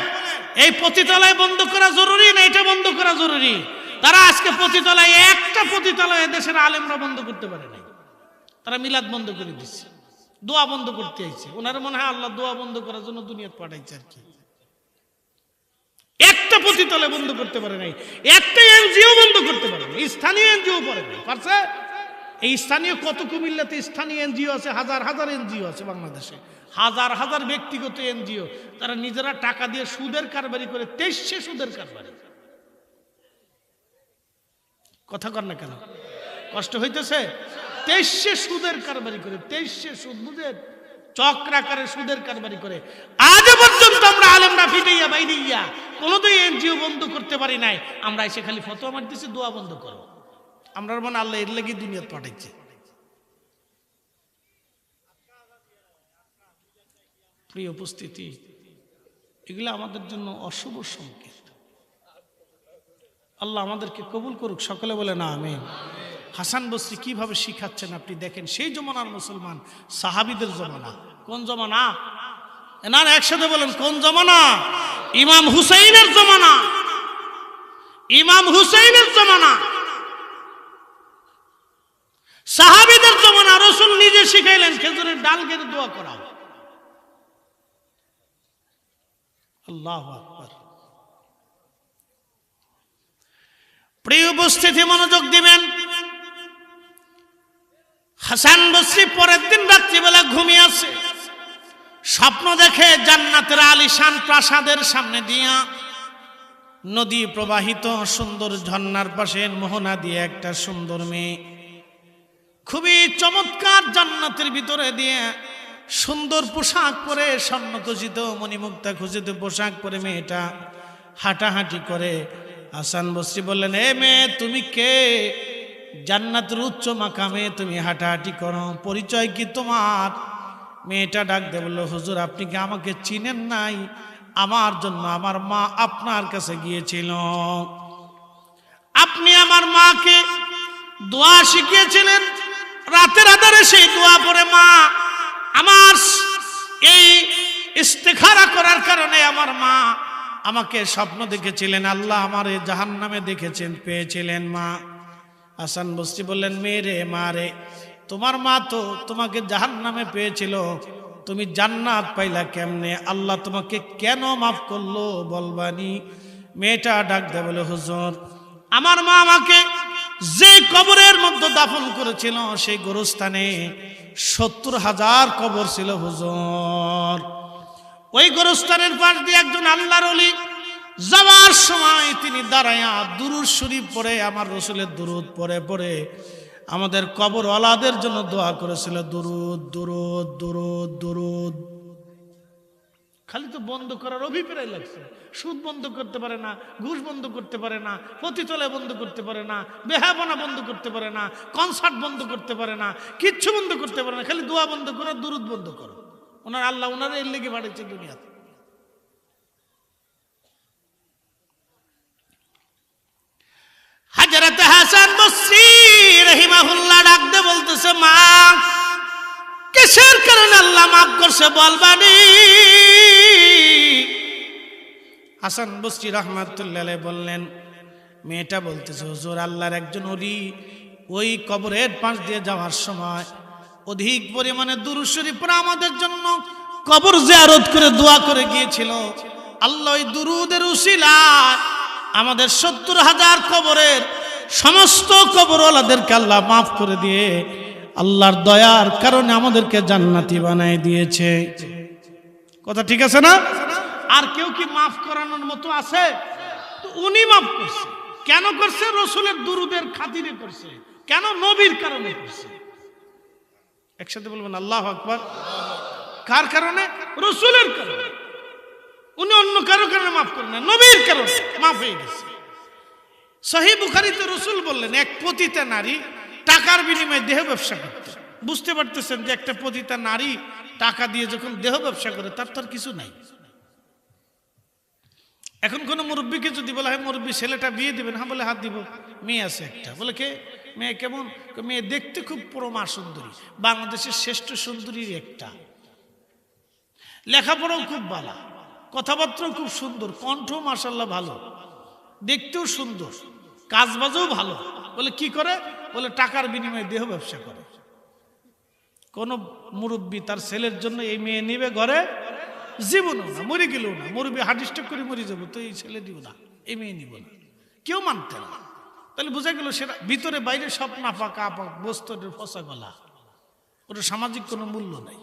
এই পতিতালয় বন্ধ করা জরুরি না এটা বন্ধ করা জরুরি? তারা আজকে পতিতালয়, একটা পতিতালয় দেশের আলেমরা বন্ধ করতে পারে নাই। তারা মিলাদ বন্ধ করে দিচ্ছে, দোয়া বন্ধ করতে আইছে। ওনারা মনে হয় আল্লাহ দোয়া বন্ধ করার জন্য দুনিয়াত পাঠাইছে আর কি। একটা পতিতালয় বন্ধ করতে পারে নাই, একটা এনজিও বন্ধ করতে পারে নাই, স্থানীয় এনজিও পারে নাই। পারছে? এই স্থানীয় কত কুমিল্লাতে স্থানীয় এনজিও আছে, হাজার হাজার এনজিও আছে বাংলাদেশে, হাজার হাজার ব্যক্তিগত এনজিও। তারা নিজেরা টাকা দিয়ে সুদের কারবারি করে, 2300 সুদের কারবারি। কথা কর না কেন? কষ্ট হইতেছে? 2300 সুদের কারবারি করে, 2300 সুদ, বুঝেন? চক্রাকারে সুদের কারবারি করে। আজ পর্যন্ত আমরা আলেমরা ফিটাইয়া বাইরিয়া কোনোদিন এনজিও বন্ধ করতে পারি নাই। আমরা এসে খালি ফতোয়া মারতেছি দোয়া বন্ধ করো। আমরা মনে আল্লাহ এর লাগি দুনিয়াতে পাঠাইছে। প্রিয় উপস্থিতি, এগুলো আমাদের জন্য অশুভ সংকেত। আল্লাহ আমাদেরকে কবুল করুক, সকলে বলে না আমিন। হাসান বসরি কিভাবে শিখাচ্ছেন আপনি দেখেন। সেই জমানার মুসলমান, সাহাবীদের জমানা। কোন জমানা? না একসাথে বলেন, কোন জমানা? ইমাম হুসাইনের জমানা। ইমাম হুসাইনের জমানা, সাহাবীদের জমানা। রাসূল নিজে শিখাইলেন খেজুরের ডাল কেটে দোয়া করা। আল্লাহু আকবার। প্রিয় উপস্থিতি, মনোযোগ দিবেন। হাসান বসরি পরের দিন রাত্রিবেলা ঘুমিয়ে আছে, স্বপ্ন দেখে জান্নাতের আলিশান প্রাসাদের সামনে দিয়া নদী প্রবাহিত, সুন্দর ঝর্ণার পাশে মোহনা দিয়ে একটা সুন্দর মেয়ে, খুবই চমৎকার, জান্নাতের ভিতরে দিয়ে সুন্দর পোশাক পরে, স্বর্ণখচিত মণিমুক্তা খচিত পোশাক পরে মেয়েটা হাঁটাহাঁটি করে। হাসান বসরি বললেন, এ মেয়ে তুমি কে? জান্নাতের উচ্চ মাকামে তুমি হাঁটাহাঁটি করো, পরিচয় কি তোমার? মেয়েটা ডাক দিয়ে বলল, হুজুর আপনি কি আমাকে চিনেন নাই? আমার জন্য আমার মা আপনার কাছে গিয়েছিল, আপনি আমার মাকে দোয়া শিখিয়েছিলেন। রাতের আধারে সেই দোয়া পড়ে মা আমার এই ইস্তেখারা করার কারণে আমার মা আমাকে স্বপ্ন দেখেছিলেন, আল্লাহ আমারে জাহান্নামে দেখেছেন, পেয়েছিলেন মা। হাসান বসরি বললেন, মেরে মা রে, তোমার মা তো তোমাকে জাহান্নামে পেয়েছিল, তুমি জান্নাত পাইলা কেমনে? আল্লাহ তোমাকে কেন মাফ করলো বলবানি? মেয়েটা ডাক দেয় বলে, হুজুর আমার মা আমাকে যে কবরের মধ্যে দাফন করেছিল সেই গোরস্থানে 70,000 কবর ছিল হুজুর। ওই গোরস্থানের পাশ দিয়ে একজন আল্লাহর ওলি যাওয়ার সময় তিনি দাঁড়ায়া দুরূদ শরীফ পড়ে, আমার রাসূলের দুরূদ পড়ে পড়ে আমাদের কবরওয়ালাদের জন্য দোয়া করেছিল, দুরূদ দুরূদ দুরূদ দুরূদ। খালি তো বন্ধ করার অভিপ্রায় লাগছে। সুদ বন্ধ করতে পারে না, ঘুষ বন্ধ করতে পারে না, পতিতালয় বন্ধ করতে পারে না, বেহায়াপনা বন্ধ করতে পারে না, কনসার্ট বন্ধ করতে পারে না, কিচ্ছু বন্ধ করতে পারে না। খালি দোয়া বন্ধ করো, দুরূদ বন্ধ করো। ওনার আল্লাহ ওনারা এর লেগে পাঠাচ্ছে দুনিয়াতে। হযরত হাসান বসরি রাহিমাহুল্লাহ ডাক দিয়ে বলতেছে, মা কিসের কারণে আল্লাহ মাফ করছে বলবানি? হাসান বসরি রাহমাতুল্লাহ আলাইহি বললেন, মেয়েটা বলতেছে, হুজুর আল্লাহর একজন ওলি ওই কবরের পাশ দিয়ে যাওয়ার সময় অধিক পরিমাণে দুরূদ শরীফ পড়ে আমাদের জন্য কবর জিয়ারত করে দোয়া করে গিয়েছিল। আল্লাহ ওই দুরূদের উসিলায় আমাদের ৭০,০০০ কবরের সমস্ত কবরওয়ালাদেরকে আল্লাহ মাফ করে দিয়ে আল্লাহর দয়ার কারণে আমাদেরকে জান্নাতি বানায় দিয়েছে। কথা ঠিক আছে না? আর কেউ কি মাফ করানোর মতো আছে? তো উনি মাফ করছে। কেন করছে? রসুলের দুরূদের খাতিরে করছে। কেন? নবীর কারণে করছে। একসাথে বলবেন আল্লাহু আকবার। কার কারণে? রসুলের কারণে। উনি অন্য কারো কারণে মাফ করেন না, নবীর কারণে মাফ হয়ে গেছে। সহিহ বুখারীতে রসুল বললেন, এক পতিতা নারী টাকার বিনিময়ে দেহ ব্যবসা করতে। বুঝতে পারতেছেন যে একটা পতিতা নারী টাকা দিয়ে যখন দেহ ব্যবসা করে তার তো আর কিছু নাই। এখন কোন মুরব্বীকে যদি বলা হয়, মুরব্বী ছেলেটা বিয়ে দিবেন, হ্যাঁ বলে হাত দিব। মেয়ে আছে একটা, বলে কে? মেয়ে কেমন? মেয়ে দেখতে খুব পরমা সুন্দরী, বাংলাদেশের শ্রেষ্ঠ সুন্দরীর একটা, লেখাপড়াও খুব ভালো, কথাবার্তাও খুব সুন্দর, কণ্ঠ মাশাআল্লাহ ভালো, দেখতেও সুন্দর, কাজবাজও ভালো। বলে কি করে? বলে টাকার বিনিময়ে দেহ ব্যবসা করে। কোন মুরব্বী তার ছেলের জন্য এই মেয়ে নিবে ঘরে? জীবনও না, মরে গেলেও না। মুরব্বী হার্ট স্ট্রোক করে মরে যাবো, তো এই ছেলে দিব না, এই মেয়ে নিব না, কেউ মানতে না। তাহলে বোঝা গেল সেটা ভিতরে বাইরে সব নাপাক আপাক বস্তুর ফসা গলা, ওটা সামাজিক কোনো মূল্য নাই।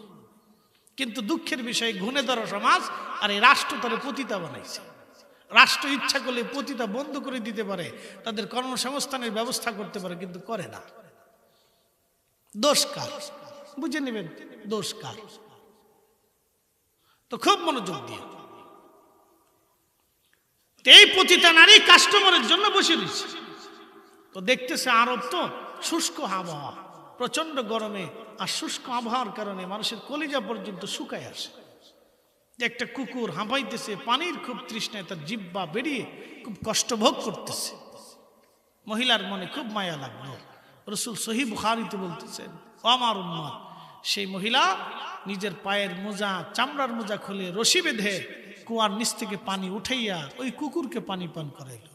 কিন্তু দুঃখের বিষয়, ঘুণে ধরা সমাজ আর এই রাষ্ট্র তারা পতিতা বানাইছে। রাষ্ট্র ইচ্ছা করলে পতিতা বন্ধ করে দিতে পারে, তাদের কর্মসংস্থানের ব্যবস্থা করতে পারে, কিন্তু করে না। দোষ কার? বুঝে নেবেন দোষ কার। তো খুব মনোযোগ দিয়ে, এই পতিতা নারী কাস্টমারের জন্য বসে রয়েছে। তো দেখতেছে আরব তো শুষ্ক আবহাওয়া, প্রচন্ড গরমে আর শুষ্ক আবহাওয়ার কারণে মানুষের কলিজা পর্যন্ত শুকায় আসে। একটা কুকুর হাঁপাইতেছে, পানির খুব তৃষ্ণায় তার জিহ্বা বেরিয়ে খুব কষ্ট ভোগ করতেছে। মহিলার মনে খুব মায়া লাগলো। রসুল সহিহ বুখারীতে বলতেছেন, ও আমার উম্মত, সেই মহিলা নিজের পায়ের মোজা, চামড়ার মোজা খুলে রশি বেঁধে কুয়ার নিচ থেকে পানি উঠাইয়া ওই কুকুরকে পানি পান করাইল।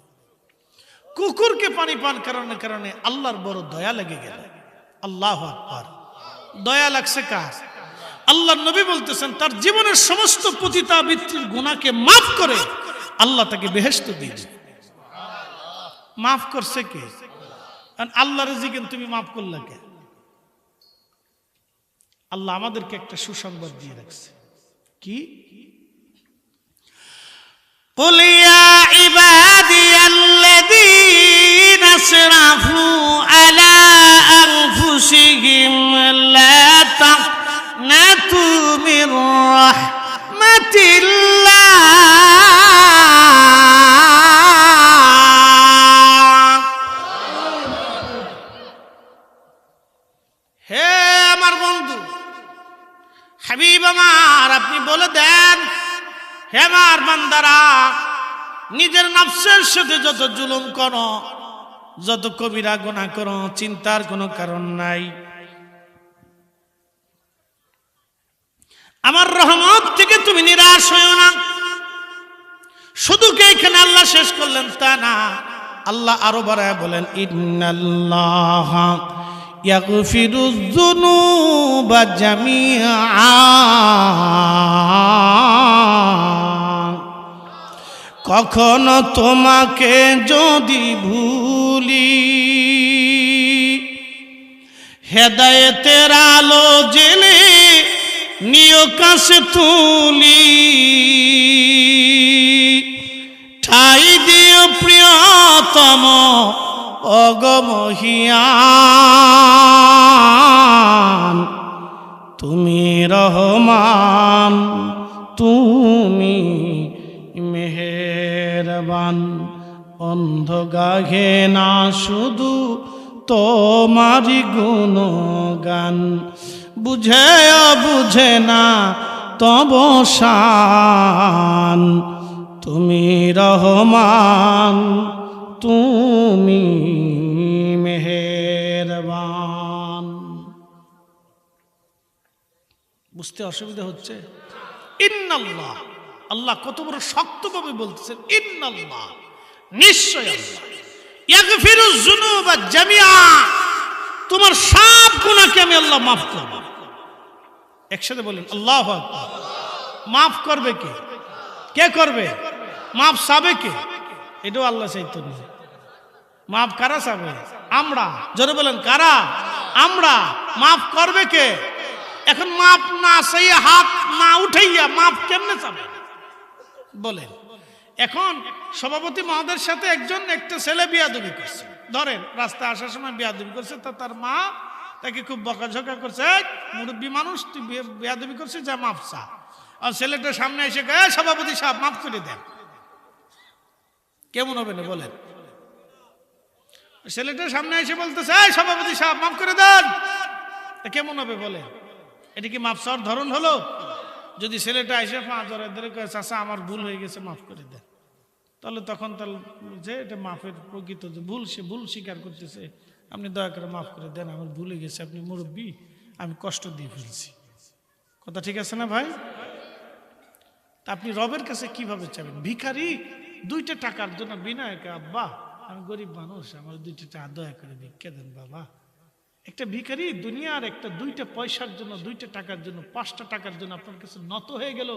কুকুরকে পানি পান করানোর কারণে আল্লাহর বড় দয়া লেগে গেল। আল্লাহু আকবার। দয়া লাগছে কার? আল্লাহর নবী বলতেছেন, তার জীবনের সমস্ত পতিতাবৃত্তির গুনাহকে মাফ করে আল্লাহ তাকে বেহেশত দিয়ে দিবে। মাফ করছে কে? আল্লাহর জিকেন তুমি মাফ করলা কে? আল্লাহ আমাদেরকে একটা সুসংবাদ দিয়ে রাখছে। কি? قُلْ يَا عِبَادِيَ الَّذِينَ أَسْرَفُوا عَلَى أَنفُسِهِمْ لَا تَقْنَطُوا مِنْ رَحْمَةِ اللَّهِ। হে আমার বন্ধু, হাবিব আমার, আপনি বলে দেন, হে আমার বান্দারা, নিজের নফসের সাথে যত জুলুম করো, যত কবিরা গুনাহ করো, চিন্তার কোনো কারণ নাই। আমার রহমত থেকে তুমি নিরাশ হইও না। শুধু কি এখানে আল্লাহ শেষ করলেন তা না, আল্লাহ আরো বাড়ায় বলেন, ইন্নাল্লাহ ইয়াগফিরুয যুনুবা জামিআ। কখনো তোমাকে যদি ভুলি, হেদায়েতের আলো জেলে নিয় কাছে তুলি, ঠাই দিও প্রিয়তম অগমহিয়ান। তুমি রহমান, তুমি মেহেরবান। অন্ধ গাহে না শুধু তোমারি গুণগান, বুঝে বুঝে না তব শান। তুমি রহমান, তুমি মেহেরবান। বুঝতে অসুবিধা হচ্ছে? ইন্নাল্লাহ, আল্লাহ কত বড় শক্তভাবে বলতেছেন, ইন্নাল্লাহ, নিশ্চয় আল্লাহ, ইয়াগফিরুয যুনুবা জামিআ, তোমার সব গুনাহকে আমি আল্লাহ মাফ করব। একসাথে বলেন আল্লাহু আকবার। মাফ করবে কে? কে করবে? মাফ চাবে কে? এটাও আল্লাহ চাইতো না। মাফ কারা চাবে? আমরা। জোরে বলেন কারা? আমরা। মাফ করবে কে? এখন মাফ না চাইয়া, হাত না উঠাইয়া মাফ কেমনে চাবে বলেন? এখন সভাপতি মহোদয়ের সাথে একটা ছেলে বিয়াদবি করছে, ধরেন রাস্তায় আসার সময় বিয়াদবি করছে, তো তার মা তাকে খুব বকাঝকা করছে, মুরব্বী মানুষ তুই বিয়াদবি করছিস, যা মাফ চা। আর ছেলেটা সামনে এসে গে, সভাপতি সাহেব মাফ করে দেন, কেমন হবে না বলেন? ছেলেটা সামনে এসে বলতেছে, এই সভাপতি সাহেব মাফ করে দেন, কেমন হবে বলেন? এটা কি মাফ চাওয়ার ধরন হলো? যদি ছেলেটা এসে পা জড়ায় ধরে কয়ে, চাচা আমার ভুল হয়ে গেছে, মাফ করে দেন, তাহলে তখন তাহলে যে এটা মাফের প্রকৃত যে ভুল, সে ভুল স্বীকার করতেছে, আপনি দয়া করে মাফ করে দেন, আমার ভুলে গেছে, আপনি মুরব্বী, আমি কষ্ট দিয়ে ফেলছি। কথা ঠিক আছে না ভাই? তা আপনি রবের কাছে কিভাবে চাবেন? ভিখারি 2টা টাকার জন্য বিনয়কে, আব্বা আমি গরিব মানুষ, আমার 2টা টাকা দয়া করে ভিক্ষা দেন বাবা। একটা ভিখারি দুনিয়ার 2টা পয়সার জন্য, 2টা টাকার জন্য, 5টা টাকার জন্য আপনার কাছে নত হয়ে গেল,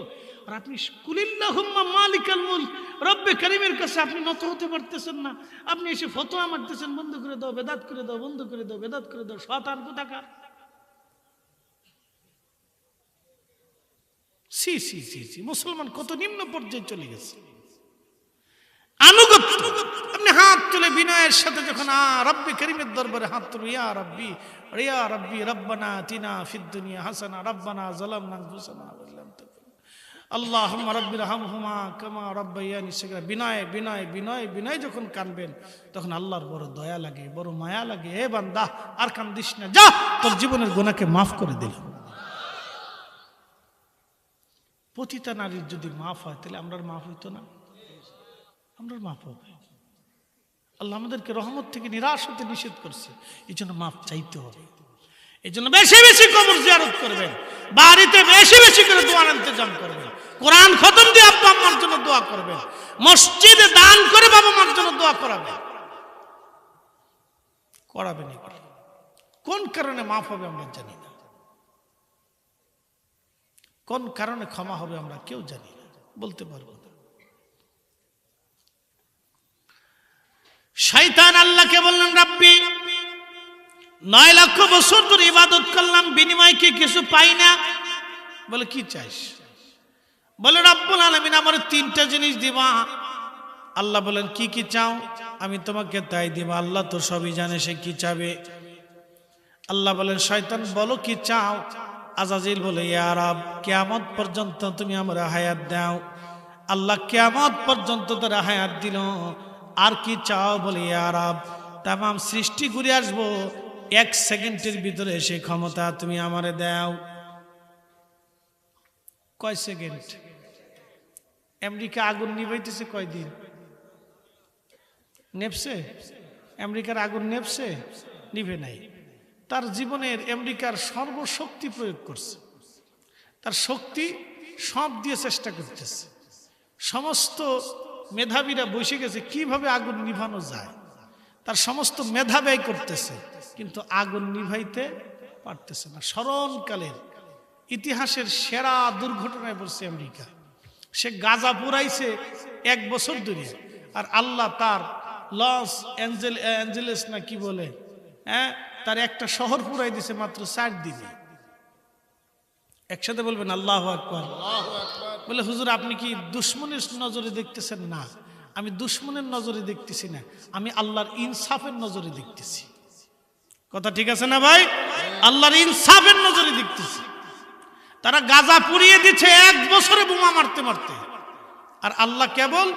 আর আপনি কুলিল্লাহুম্মা মালিকাল মুলক, রব্বে কারীমের কাছে আপনি নত হতে পারতেছেন না। আপনি এসে ফতোয়া মারতেছেন, বন্ধ করে দাও, বেদাত করে দাও, বন্ধ করে দাও, বেদাত করে দাও, শয়তান কোথাকার। সি সি সি সি, মুসলমান কত নিম্ন পর্যায়ে চলে গেছে। আনুগত্য, আপনি হাত তুলে বিনয়ের সাথে যখন রব্বে কারীমের দরবারে হাত তুলে, ইয়া রাব্বি রব্বানা আতিনা ফিদ দুনিয়া হাসানা রব্বানা যালামনা আনফুসানা ওয়া ইল্লাম তাগফির আল্লাহুম্মা রাব্বিরহামহুমা কামা রাব্বায়ানি সগীরা, বিনয় বিনয় বিনয় বিনয় যখন কাঁদবেন, তখন আল্লাহর বড় দয়া লাগে, বড় মায়া লাগে। হে বান্দা, আর কান্দিস না, যা, তোর জীবনের গুনাহকে মাফ করে দিলাম। পতিতা নারীর যদি মাফ হয়, তাহলে আমরা মাফ হইতো না? আমরা মাফ হবে। আল্লাহ আমাদেরকে রহমত থেকে নিরাশ হতে নিষেধ করছে, এই জন্য মাফ চাইতে হবে। এই জন্য বেশি বেশি কবর জিয়ারত করবেন, বাড়িতে বেশি বেশি করে দোয়ার ইন্তজাম করবেন, কোরআন খতম দিয়ে আব্বা আম্মার জন্য দোয়া করবেন, মসজিদে দান করে বাবা মার জন্য দোয়া করাবেন। কোন কারণে মাফ হবে আমরা জানি না, কোন কারণে ক্ষমা হবে আমরা কেউ জানি না, বলতে পারবো না। শয়তান আল্লাহকে বললেন, রাব্বি 9 লক্ষ বছর ধরে ইবাদত করলাম, বিনিময় কি কিছু পাই না? বলে কি চাইস? বলে রব্বুল আলামিন আমার 3টা জিনিস দিবা। আল্লাহ বলেন কি কি চাও? আমি তোমাকে তাই দিব। আল্লাহ তো সবই জানে সে কি চাবে। আল্লাহ বলেন, শয়তান বলো কি চাও? আজাজিল বলে, ইয়া রব কিয়ামত পর্যন্ত তুমি আমার হায়াত দাও। আল্লাহ কিয়ামত পর্যন্ত তোর হায়াত দিল, আর কি চাও? বলে, ইয়া রব তামাম সৃষ্টি ঘুরে আসবো, 1 সেকেন্ডের ভিতরে সেই ক্ষমতা তুমি আমারে দাও। কয় সেকেন্ড? আমেরিকা আগুন নিভাইতেছে কয়দিন? নেপছে? আমেরিকার আগুন নেপছে? নিভে নাই। তার জীবনের আমেরিকার সর্বশক্তি প্রয়োগ করছে, তার শক্তি সব দিয়ে চেষ্টা করতেছে। সমস্ত মেধাবীরা বসে গেছে কিভাবে আগুন নিভানো যায়, তার সমস্ত মেধা ব্যয় করতেছে, কিন্তু আগুন নিভাইতে পারতেছে না। স্মরণকালের ইতিহাসের সেরা দুর্ঘটনায় পড়ছে আমেরিকা। সে গাজা পুরাইছে 1 বছর ধরে, আর আল্লাহ তার লস অ্যাঞ্জেলেস না কি বলে, তার একটা শহর পুরাই দিছে মাত্র 4 দিনে। একসাথে বলবেন আল্লাহু আকবার। বলে, হুজুর আপনি কি দুশ্মনের নজরে দেখতেছেন? না, আমি দুশ্মনের নজরে দেখতেছি না, আমি আল্লাহর ইনসাফের নজরে দেখতেছি। কথা ঠিক আছে না ভাই? আল্লাহর ইনসাফের নজরে দেখতেছি। তারা গাজা পুড়িয়ে দিচ্ছে 1 বছরে বোমা মারতে মারতে, আর আল্লাহ কেবল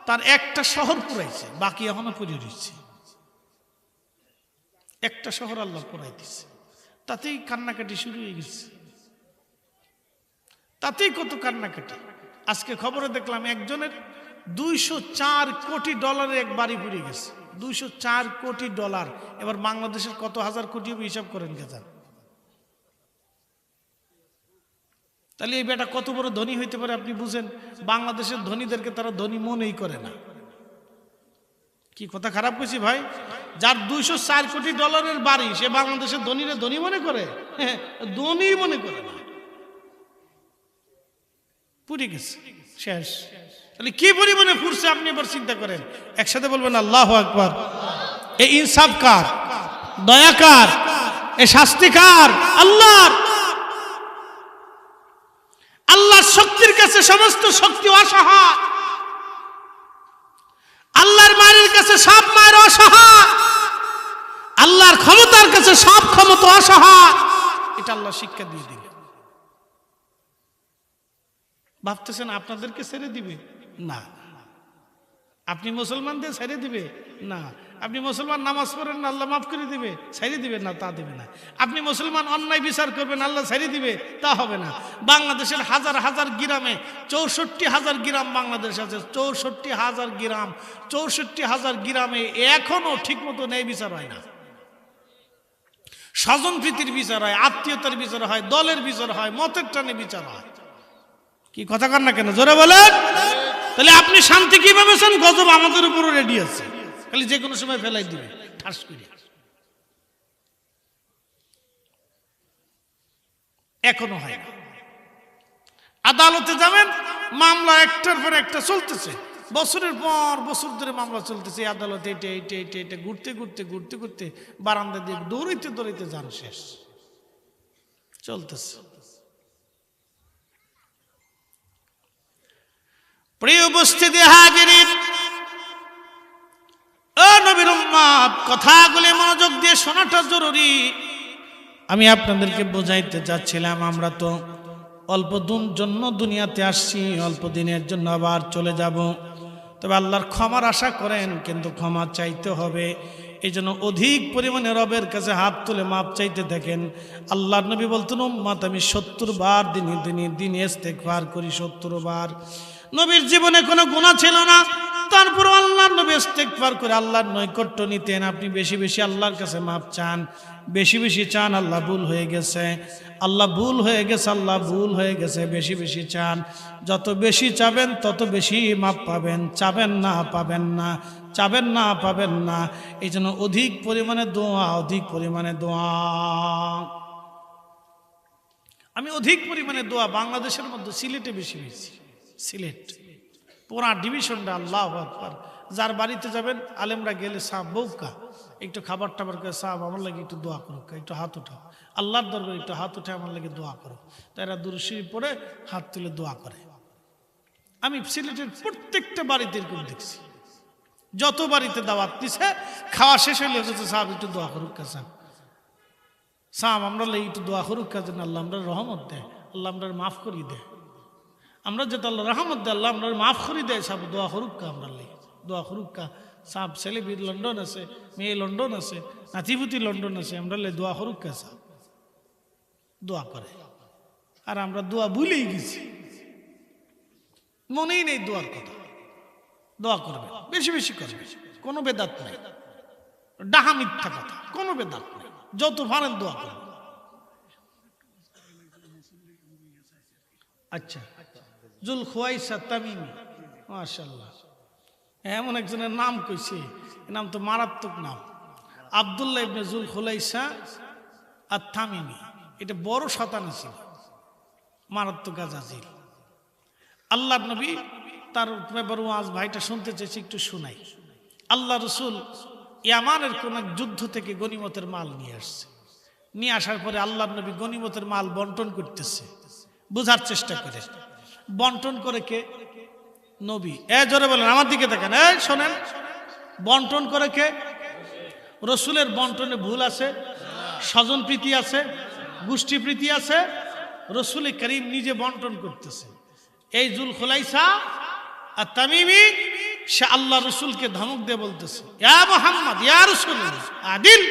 তার একটা শহর পুরাইছে, বাকি এখনো পুড়িয়ে দিচ্ছে। একটা শহর আল্লাহ পুরাই দিচ্ছে, তাতেই কান্নাকাটি শুরু হয়ে গেছে, তাতেই কত কান্নাকাটি। আজকে খবরে দেখলাম একজনের $204 কোটি এক বাড়ি পুড়ে গেছে। $204 কোটি। এবার বাংলাদেশের কত হাজার কোটি হবে হিসাব করেন কে যান? তাহলে এই বেটা কত বড় ধনী হইতে পারে আপনি বুঝেন। বাংলাদেশের ধনীদেরকে তারা ধনী মনেই করে না। কি কথা খারাপ কইছি ভাই? যার 204 কোটি ডলারের বাড়ি সে বাংলাদেশের ধনীরে ধনী মনে করে? ধনী মনে করে না, পুড়ে গেছে, শেষ। তাহলে কি পরিমাণে ফুরছে আপনি এবার চিন্তা করেন। একসাথে বলবেন আল্লাহু আকবার। এই ইনসাফ কার? দয়া কার? এই শাস্তি কার? আল্লাহর। আল্লাহর শক্তির কাছে সমস্ত শক্তি অসহায়। আল্লাহর মায়ের কাছে সব মায়ের অসহায়। আল্লাহর ক্ষমতার কাছে সব ক্ষমতা অসহায়। এটা আল্লাহ শিক্ষা দিয়ে দিলেন। ভাবতেছেন আপনাদেরকে ছেড়ে দিবে? না। আপনি মুসলমানদের ছেড়ে দিবে? না। আপনি মুসলমান নামাজ পড়েন না, আল্লাহ মাফ করে দিবে? ছেড়ে দিবে না, তা দিবে না। আপনি মুসলমান অন্যায় বিচার করবেন, আল্লাহ ছেড়ে দিবে? তা হবে না। বাংলাদেশের হাজার হাজার গ্রামে 64,000 গ্রাম বাংলাদেশ আছে। 64,000 গ্রাম, 64,000 গ্রামে এখনো ঠিক মতো ন্যায় বিচার হয় না। স্বজন প্রীতির বিচার হয়, আত্মীয়তার বিচার হয়, দলের বিচার হয়, মতের টানে বিচার হয়। কি কথা কন না কেন? জোরে বলেন। তাহলে আপনি শান্তি কিভাবে চান? গজব আমাদের উপরও রেডি আছে, খালি যে কোনো সময় ফেলাই দিবে ঠাস করে। এখনো হয় না। আদালতে যাবেন, মামলা একটার পর একটা চলতেছে, বছরের পর বছর ধরে মামলা চলতেছে। আদালতে এটা ঘুরতে ঘুরতে ঘুরতে ঘুরতে বারান্দা দিয়ে দৌড়াইতে দৌড়াইতে যান, শেষ। চলতেছে। প্রিয় উপস্থিতি হাজিরিন, ও নবীর উম্মত, কথাগুলি মনোযোগ দিয়ে শোনাটা জরুরি। আমি আপনাদেরকে বোঝাইতে চাচ্ছিলাম, আমরা তো অল্প দিনের জন্য দুনিয়াতে আসছি, অল্প দিনের জন্য আবার চলে যাব। তবে আল্লাহর ক্ষমার আশা করেন, কিন্তু ক্ষমা চাইতে হবে। এই জন্য অধিক পরিমাণে রবের কাছে হাত তুলে মাপ চাইতে থাকেন। আল্লাহর নবী বলতেন, উম্মত আমি 70 বার দিনে ইস্তেগফার করি, 70 বার। নবীর জীবনে কোনো গুনাহ ছিল না, তারপর আল্লাহর নবী ইস্তেগফার করে আল্লাহর নৈকট্য নিতেন। আপনি বেশি বেশি আল্লাহর কাছে মাপ চান, বেশি বেশি চান। আল্লাহ ভুল হয়ে গেছে, আল্লাহ ভুল হয়ে গেছে, আল্লাহ ভুল হয়ে গেছে, বেশি বেশি চান। যত বেশি চাবেন তত বেশি মাপ পাবেন। চাবেন না পাবেন না, চাবেন না পাবেন না। এই জন্য অধিক পরিমাণে দোয়া, অধিক পরিমাণে দোয়া। আমি অধিক পরিমাণে দোয়া বাংলাদেশের মধ্যে সিলেটে বেশি বেশি। সিলেট পুরা ডিভিশনটা, আল্লাহু আকবার। যার বাড়িতে যাবেন, আলেমরা গেলে সাহেব বউকা একটু খাবার টাবার করে, সাহেব আমার লাগে একটু দোয়া করো, একটু হাত উঠাও, আল্লাহর দরবারে একটু হাত উঠে আমার লাগে দোয়া করো। তারা দুরূদ শরীফ পড়ে হাত তুলে দোয়া করে। আমি সিলেটের প্রত্যেকটা বাড়িতে এরকম দেখছি। যত বাড়িতে দাওয়াত দিছে, খাওয়া শেষ হইলে হচ্ছে সাহেব একটু দোয়া করুক, সাহেব সাহেব আমরা লাগে একটু দোয়া করুক, কাজে আল্লাহ আমরা রহমত দেয়, আল্লাহ আমরা মাফ করিয়ে দেয়। আমরা যেটা আল্লাহ রহমত দেয়, আল্লাহ আমরা মাফ করে দেয়। সাহেব দোয়া করুক্কা, আমরা লেগে দোয়া করুক্কা। সাহেব ছেলে বীর লন্ডন আছে, মেয়ে লন্ডন আছে, নাতিপুতি লন্ডন আছে, আমরা লে দোয়া করুক্কা। সাহেব দোয়া করে, আর আমরা দোয়া ভুলেই গেছি, মনেই নেই দোয়ার কথা। দোয়া করবে, বেশি বেশি করবে, কোনো বেদাত নেই, ডাহা মিথ্যা কথা, কোনো বেদাত নেই। যত পারেন দোয়া করবে। আচ্ছা, জুল খুয়াইসা তামিমি, মাশাআল্লাহ, এমন একজনের নাম কইছে, নাম তো মারাত্মক নাম, আব্দুল্লাহ ইবনে জুল খুলাইসা আর তামিমি। এটা বড় শতান ছিল, মারাত্মক আজাজিল। আল্লাহ নবী তার ব্যাপার ওয়াজ ভাইটা শুনতে চেয়েছি, একটু শুনাই। আল্লাহ রসুল ইয়ামানের কোন এক যুদ্ধ থেকে গনিমতের মাল নিয়ে আসছে। নিয়ে আসার পরে আল্লাহ নবী গনিমতের মাল বন্টন করতেছে। বুঝার চেষ্টা করে, বন্টন করে কে? নবী। জোরে বলেন, আমার দিকে দেখেন, শোনেন, বন্টন করে কে? রসুলের বন্টনে ভুল আছে? স্বজন প্রীতি আছে? গোষ্ঠী প্রীতি আছে? রসুল করিম নিজে বন্টন করতেছে। এই জুল খুলাইসা আর তামিমি, সে আল্লাহ রসুলকে ধমক দিয়ে বলতেছে, ইয়া মুহাম্মদ, ইয়া রাসূলুল্লাহ, আদিল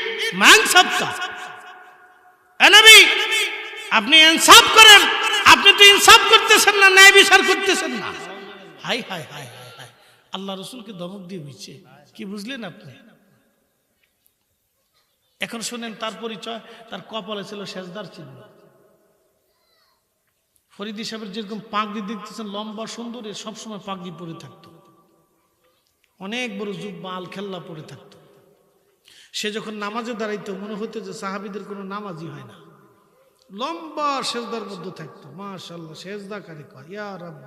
মান সাবতা, নবী আপনি ইনসাফ করেন। আপনি তো ইনসাফ করতেছেন না, ন্যায় বিচার করতেছেন না। হাই হাই হাই হাই হাই, আল্লাহ রসুলকে ধমক দিয়ে হইছে। কি বুঝলেন আপনি? এখন শুনেন তার পরিচয়। তার কপালে ছিল সেজদার চিহ্ন। ফরিদি সাহেবের যেরকম পাগড়ি দেখতেছেন লম্বা সুন্দর, এ সবসময় পাগড়ি পরে থাকতো, অনেক বড় জুব্বা আল খেল্লা পরে থাকতো। সে যখন নামাজে দাঁড়াইতো মনে হতো যে সাহাবীদের কোনো নামাজই হয় না, লম্বা সেজদার মধ্যে থাকতো। মাশাআল্লাহ, সেজদা কারে কয়, ইয়া রাব,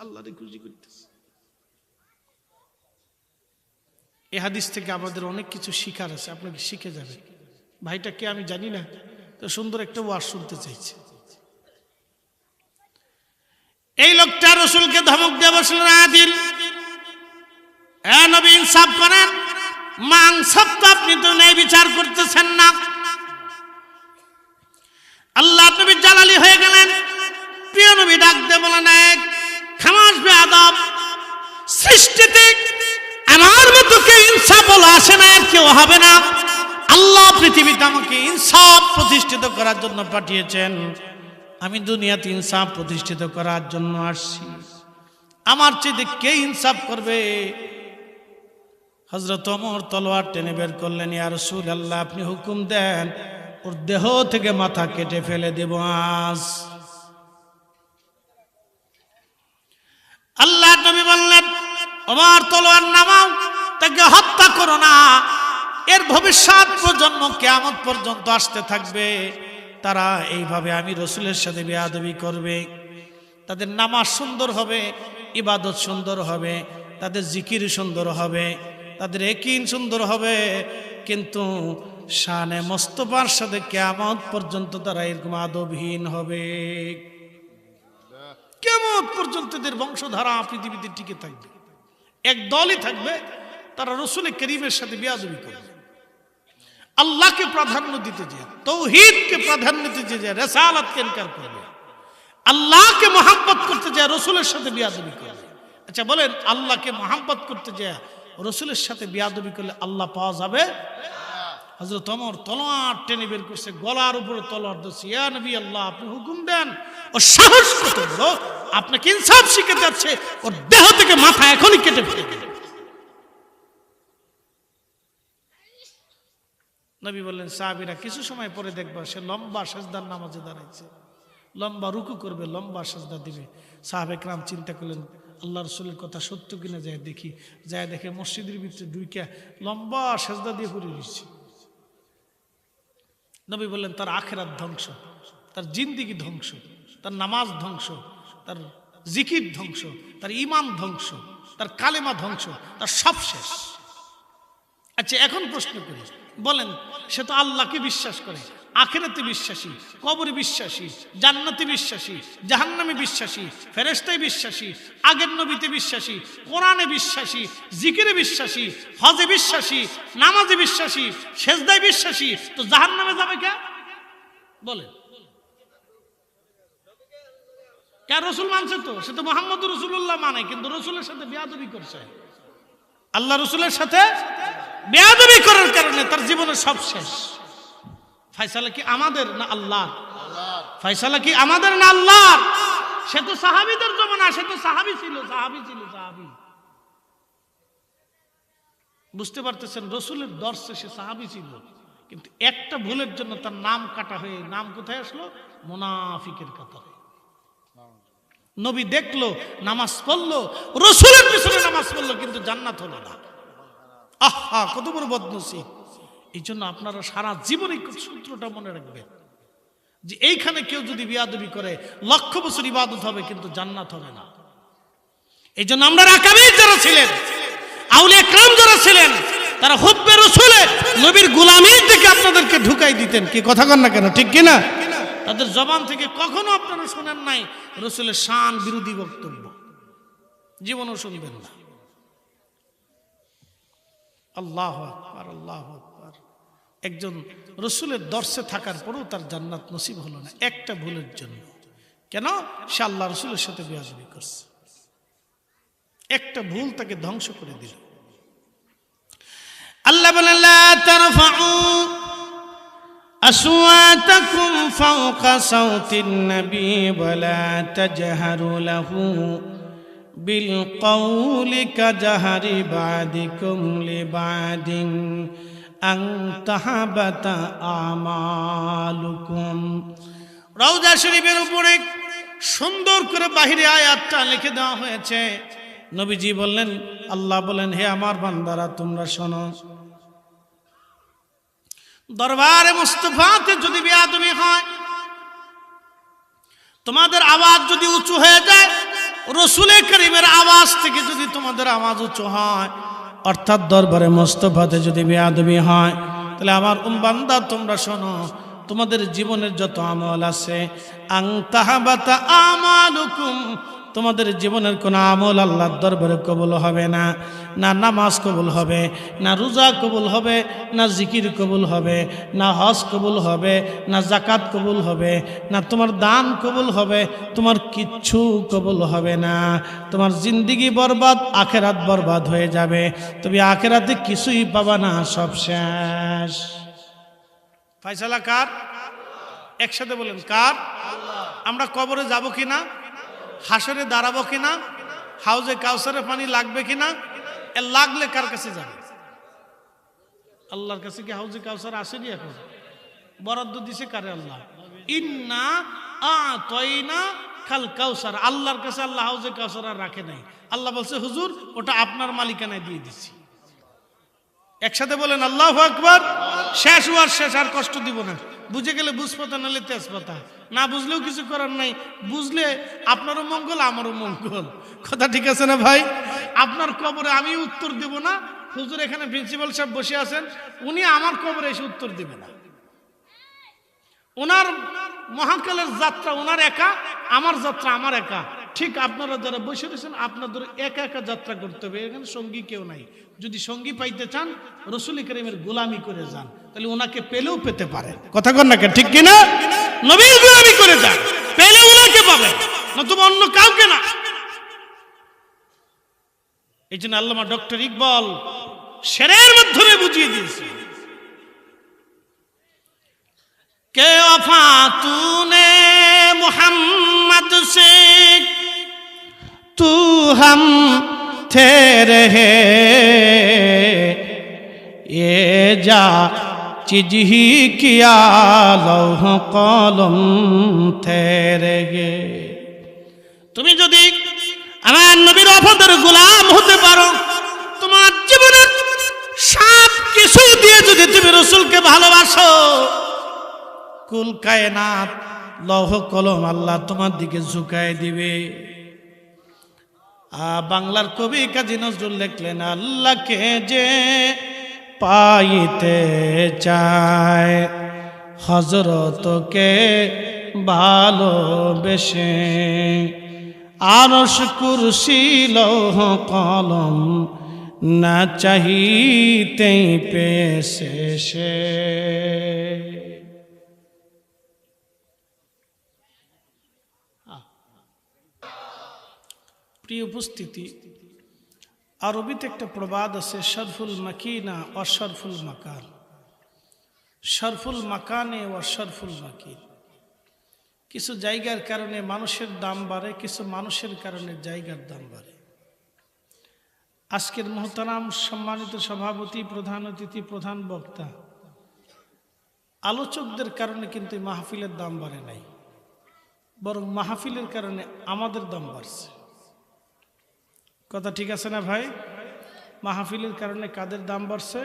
আল্লাহরে খুশি করতেছে। এই হাদিস থেকে আমাদের অনেক কিছু শিখার আছে, আপনাকে শিখে যাবে। ভাইটা কে আমি জানি না, তো সুন্দর একটা ওয়াজ শুনতে চাইছে। এই লোকটা রাসূলকে ধমক দিয়ে বসলেন, আদিল, এ নবী ইনসাফ করেন, মাংসব তো আপনি তো ন্যায় বিচার করতেছেন না। আল্লাহ নবী জালালি হয়ে গেলেন। প্রিয় নবী ডাক দিয়ে বলেন, এক খামাস বেয়াদব, সৃষ্টিতে আমার মতো কেউ ইনসাফ বলা আসে না, আর কেউ হবে না। আল্লাহ পৃথিবীতে আমাকে ইনসাফ প্রতিষ্ঠিত করার জন্য পাঠিয়েছেন, আমি দুনিয়াতে ইনসাফ প্রতিষ্ঠিত করার জন্য আসছি। আমার চেয়ে কে ইনসাফ করবে? হযরত ওমর তলোয়ার টেনে বের করলেন, ইয়া রাসূলুল্লাহ, আপনি হুকুম দেন, ওর দেহ থেকে মাথা কেটে ফেলে দেব আজ। আল্লাহ নবী বললেন, ওমর তলোয়ার নামাও, তাকে হত্যা করো না। এর ভবিষ্যৎ প্রজন্ম কিয়ামত পর্যন্ত আসতে থাকবে, তারা এইভাবে আমি রাসূলের সাথে বেয়াদবি করবে। তাদের নামাজ সুন্দর হবে, ইবাদত সুন্দর হবে, তাদের জিকির সুন্দর হবে, তাদের ইয়াকিন সুন্দর হবে, কিন্তু শানে মুস্তাফার সাথে কিয়ামত পর্যন্ত তারা এরকম আদবহীন হবে। কিয়ামত পর্যন্ত এদের বংশধারা পৃথিবীতে টিকে থাকবে। এক দলই থাকবে, তারা রাসূল করিমের সাথে বেয়াদবি করবে, আল্লাহকে প্রাধান্য দিতে যায়, তৌহিদকে প্রাধান্য দিতে যায়, রিসালাতকে ইনকার করবে, আল্লাহকে মহব্বত করতে যায়, রাসূলের সাথে বেয়াদবি করবে। আচ্ছা বলেন, আল্লাহকে মহব্বত করতে যায় রাসূলের সাথে বেয়াদবি করলে আল্লাহ পাওয়া যাবে? হযরত ওমর তলোয়ার টেনে বের করছে, গলার উপরে তলোয়ার ধরছে, ইয়া নবী আল্লাহ, আপনি হুকুম দেন। ও সাহস কত বড়, আপনাকে ইনসাফ শিখে যাচ্ছে, ওর দেহ থেকে মাথা এখনই কেটে ফেলে দেন। নবী বললেন, সাহাবীরা কিছু সময় পরে দেখবা সে লম্বা সেজদার নামাজে দাঁড়াইছে, লম্বা রুকু করবে, লম্বা সেজদা দিবে। সাহাবে کرام চিন্তা করলেন, আল্লাহ রাসূলের কথা সত্য কিনা যায় দেখি। যায় দেখে মসজিদের ভিতরে ঢুইকা লম্বা সেজদা দিয়ে পড়ে রয়েছে। নবী বললেন, তার আখিরাত ধ্বংস, তার জিন্দেগি ধ্বংস, তার নামাজ ধ্বংস, তার জিকির ধ্বংস, তার ঈমান ধ্বংস, তার কালেমা ধ্বংস, তার সব শেষ। আচ্ছা এখন প্রশ্ন করি, বলেন, সে তো আল্লাহকে বিশ্বাস করে, আখিরাতে বিশ্বাসী, কবরে বিশ্বাসী, জান্নাতে বিশ্বাসী, জাহান্নামে বিশ্বাসী, ফেরেশতায় বিশ্বাসী, আগের নবীতে বিশ্বাসী, কোরআনে বিশ্বাসী, জিকিরে বিশ্বাসী, হজে বিশ্বাসী, নামাজে বিশ্বাসী, সেজদায় বিশ্বাসী, তো জাহান্নামে যাবে কে? বলেন, কে? রাসূল মানছে তো, সে তো মুহাম্মদুর রাসূলুল্লাহ মানে, কিন্তু রাসূলের সাথে বেয়াদবি করছে। আল্লাহ রাসূলের সাথে বেয়াদবি করার কারণে তার জীবনের সব শেষ। ফয়সালা কি আমাদের না আল্লাহর? ফয়সালা কি আমাদের না আল্লাহর? সে তো সাহাবীদের জমানা, সে তো সাহাবী ছিল, সাহাবী ছিল, সাহাবী। বুঝতে পারতেছেন, রাসূলের দর্শে সে সাহাবী ছিল, কিন্তু একটা ভুলের জন্য তার নাম কাটা হয়ে নাম কোথায় আসলো? মুনাফিকের কাতারে। নবী দেখলো, নামাজ পড়লো, রাসূলের পিছনে নামাজ পড়লো, কিন্তু জান্নাত হলো না। আহা, কত বড় বদনসিব! এই জন্য আপনারা সারা জীবন এই সূত্রটা মনে রাখবেন যে এইখানে কেউ যদি বেয়াদবি করে লক্ষ বছর ইবাদত হবে, কিন্তু জান্নাত হবে না। এই জন্য আমরা আকাবির যারা ছিলেন, আউলিয়া کرام যারা ছিলেন, তারা হুব্বে রাসূলে নবীর গোলামির দিকে আপনাদেরকে ঢুকাই দিতেন। কি কথা কন না কেন, ঠিক কিনা? তাদের জবান থেকে কখনো আপনারা শোনেন নাই রাসূলের শান বিরোধী বক্তব্য, জীবনও শুনবেন না। আল্লাহু আকবার, আল্লাহু আকবার। একজন রাসূলের দর্শে থাকার পরেও তার জান্নাত নসিব হলো না একটা ভুলের জন্য। কেন? সে আল্লাহ রাসূলের সাথে বেয়াদবি করছে, একটা ভুল তাকে ধ্বংস করে দিল। আল্লাহ বলেন, লা তারফাউ আসওয়াতাকুম ফাওকা সাওতিন নবী ওয়া লা তাজহারু লাহু بالقول كجهر بعضكم لبعض أن تحبط أعمالكم। রওজা শরীফের উপরে সুন্দর করে বাহিরে আয়াতটা লিখে দেওয়া হয়েছে। নবীজি বললেন, আল্লাহ বলেন, হে আমার বান্দারা তোমরা শোনো, দরবারে মুস্তাফাতে যদি বেয়াদবি হয়, তোমাদের আওয়াজ যদি উঁচু হয়ে যায়, রসুল করিমের আওয়াজ থেকে যদি তোমাদের আওয়াজ উঁচু হয়, অর্থাৎ দরবারে মুস্তাফাতে যদি বেয়াদবি হয়, তাহলে আমার বান্দা তোমরা শোনো, তোমাদের জীবনের যত আমল আছে, আংতাহাবাতা আমালুকুম, তোমাদের জীবনের কোনো আমল আল্লাহর দরবারে কবুল হবে না। না নামাজ কবুল হবে, না রোজা কবুল হবে, না জিকির কবুল হবে, না হজ কবুল হবে, না জাকাত কবুল হবে, না তোমার দান কবুল হবে, তোমার কিচ্ছু কবুল হবে না। তোমার জিন্দিগি বরবাদ, আখেরাত বরবাদ হয়ে যাবে। তুমি আখেরাতে কিছুই পাবা না, সব শেষ। ফায়সালা কার? একসাথে বলেন, কার? আমরা কবরে যাব কিনা, হাসরে দাঁড়াবো কিনা, হাউজে কাউসারে পানি লাগবে কিনা, এ লাগলে কার কাছে যাবে? আল্লাহর কাছে। কি হাউজে কাউসার আসেনি এখন? বরাদ্দ দিছে কারে? আল্লাহ। ইন্না আতাইনা কাল কাউসার, আল্লাহর কাছে আল্লাহ হাউজে কাউসার আর রাখে নাই। আল্লাহ বলছে, হুজুর ওটা আপনার মালিকানায় দিয়ে দিচ্ছি। একসাথে বলেন আল্লাহু আকবার। শেষ হওয়ার শেষ, আর কষ্ট দিব না। বুঝে গেলে বুঝপাতা, নাহলে তেজপাতা। না বুঝলেও কিছু করার নাই, বুঝলে আপনারও মঙ্গল আমারও মঙ্গল। কথা ঠিক আছে না ভাই? আপনার কবরে আমি উত্তর দেব না, হুজুর এখানে প্রিন্সিপাল সাহেব বসে আছেন, উনি আমার কবরে এসে উত্তর দেবে না। ওনার মহাকালের যাত্রা ওনার একা, আমার যাত্রা আমার একা। ঠিক আপনারা যারা বসে রয়েছেন, আপনাদের একা একা যাত্রা করতে হবে। এখানে সঙ্গী কেউ নাই। যদি সঙ্গী পাইতে চান, রসুল করিমের গোলামি করে যান, তাহলে ওনাকে পেলেও পেতে পারে। কথা কন না, ঠিক কিনা? নবীর গোলামি করে যান, পেলে ওনাকে পাবে, নতুবা অন্য কাউকে না। এই জন্য আল্লামা ডক্টর ইকবাল শেরের মাধ্যমে বুঝিয়ে দিয়েছে, কে वफा तूने मोहम्मद से, तू हम तेरे है, ये जा चीज ही किया लौह कलम तेरे गे। তুমি যদি আমার নবীর ওয়াফাদার গোলাম হতে পারো, তোমার জীবনের সব কিছু দিয়ে যদি তুমি রাসূলকে ভালোবাসো, কুল কায়নাত লৌহ কলম আল্লাহ তোমার দিকে ঝুঁকায় দিবে। বাংলার কবি কাজী নজরুল লিখলেন, আল্লাহকে যে পাইতে চায় হযরতকে ভালোবেসে, আরশ কুরসি লৌহ কলম না চাহিতেই পেয়েছে সে। প্রিয় উপস্থিতি, আরবিতে একটা প্রবাদ আছে, শরফুল মাকিনা ও শরফুল মাকান। শরফুল মাকানে ও শরফুল মাকিন। কিছু জায়গার কারণে মানুষের দাম বাড়ে, কিছু মানুষের কারণে জায়গার দাম বাড়ে। আজকের মোহতারাম সম্মানিত সভাপতি, প্রধান অতিথি, প্রধান বক্তা, আলোচকদের কারণে কিন্তু মাহফিলের দাম বাড়ে নাই, বরং মাহফিলের কারণে আমাদের দাম বাড়ছে। কথা ঠিক আছে না ভাই? মাহফিলের কারণে কাদের দাম বাড়ছে?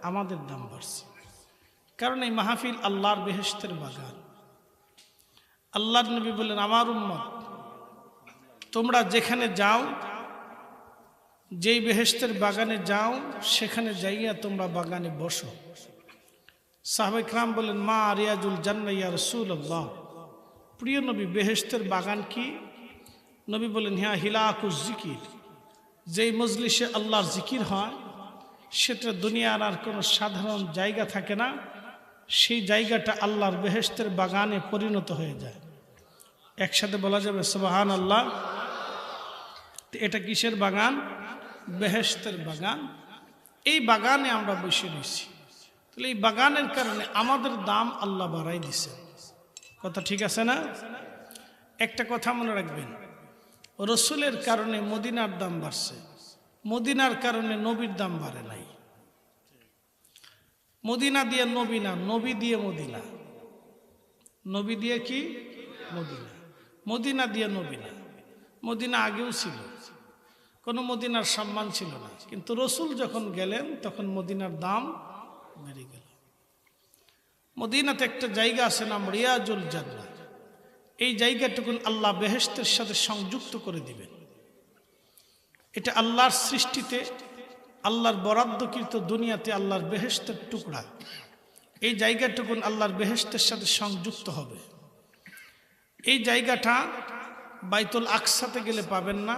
আমাদের দাম বাড়ছে। কারণ এই মাহফিল আল্লাহর বেহেশতের বাগান। আল্লাহর নবী বললেন, আমার উম্মত তোমরা যেখানে যাও, যেই বেহেশতের বাগানে যাও, সেখানে যাইয়া তোমরা বাগানে বসো। সাহাবায়ে কেরাম বললেন, মা রিয়াজুল জান্নাহ ইয়া রাসূলুল্লাহ, প্রিয় নবী বেহেশতের বাগান কি? নবী বললেন, হ্যাঁ, হিলাকুজ জিকির, যেই মজলিসে আল্লাহর জিকির হয়, সেটা দুনিয়ার আর কোনো সাধারণ জায়গা থাকে না, সেই জায়গাটা আল্লাহর বেহেশতের বাগানে পরিণত হয়ে যায়। একসাথে বলা যাবে সুবহানাল্লাহ। এটা কিসের বাগান? বেহেশতের বাগান। এই বাগানে আমরা বসে রয়েছি, তাহলে এই বাগানের কারণে আমাদের দাম আল্লাহ বাড়াই দিছে। কথা ঠিক আছে না? একটা কথা মনে রাখবেন, রসুলের কারণে মদিনার দাম বাড়ছে, মদিনার কারণে নবীর দাম বাড়ে নাই। মদিনা দিয়ে নবী না, নবী দিয়ে মদিনা। নবী দিয়ে কি? মদিনা। মদিনা দিয়ে নবী না, মদিনা আগেও ছিল, কোনো মদিনার সম্মান ছিল না, কিন্তু রসুল যখন গেলেন তখন মদিনার দাম বেড়ে গেল। মদিনাতে একটা জায়গা আছে নাম রিয়াজুল জান্নাহ। এই জায়গাটুকুন আল্লাহ বেহেশতের সাথে সংযুক্ত করে দিবেন। এটা আল্লাহর সৃষ্টিতে, আল্লাহর বরাদ্দকৃত দুনিয়াতে আল্লাহর বেহেশতের টুকরা। এই জায়গাটুকুন আল্লাহর বেহেশতের সাথে সংযুক্ত হবে। এই জায়গাটা বাইতুল আকসাতে গেলে পাবেন না,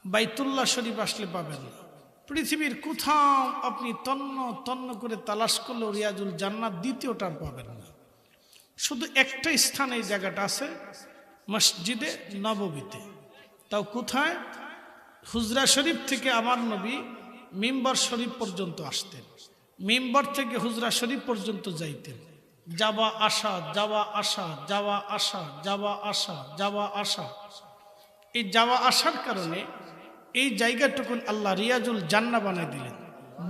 বাইতুল্লাহ শরীফ আসলে পাবেন না। পৃথিবীর কোথাও আপনি তন্ন তন্ন করে তালাশ করলেও রিয়াজুল জান্নাত দ্বিতীয়টা পাবেন না। শুধু একটা স্থানে এই জায়গাটা আছে, মসজিদে নববীতে। তাও কোথায়? হুজরা শরীফ থেকে আমার নবী মিম্বর শরীফ পর্যন্ত আসতেন, মিম্বর থেকে হুজরা শরীফ পর্যন্ত যাইতেন। যাওয়া আসা, যাওয়া আসা, যাওয়া আসা, যাওয়া আসা, যাওয়া আসা। এই যাওয়া আসার কারণে এই জায়গাটুকুন আল্লাহ রিয়াজুল জান্নাহ বানিয়ে দিলেন,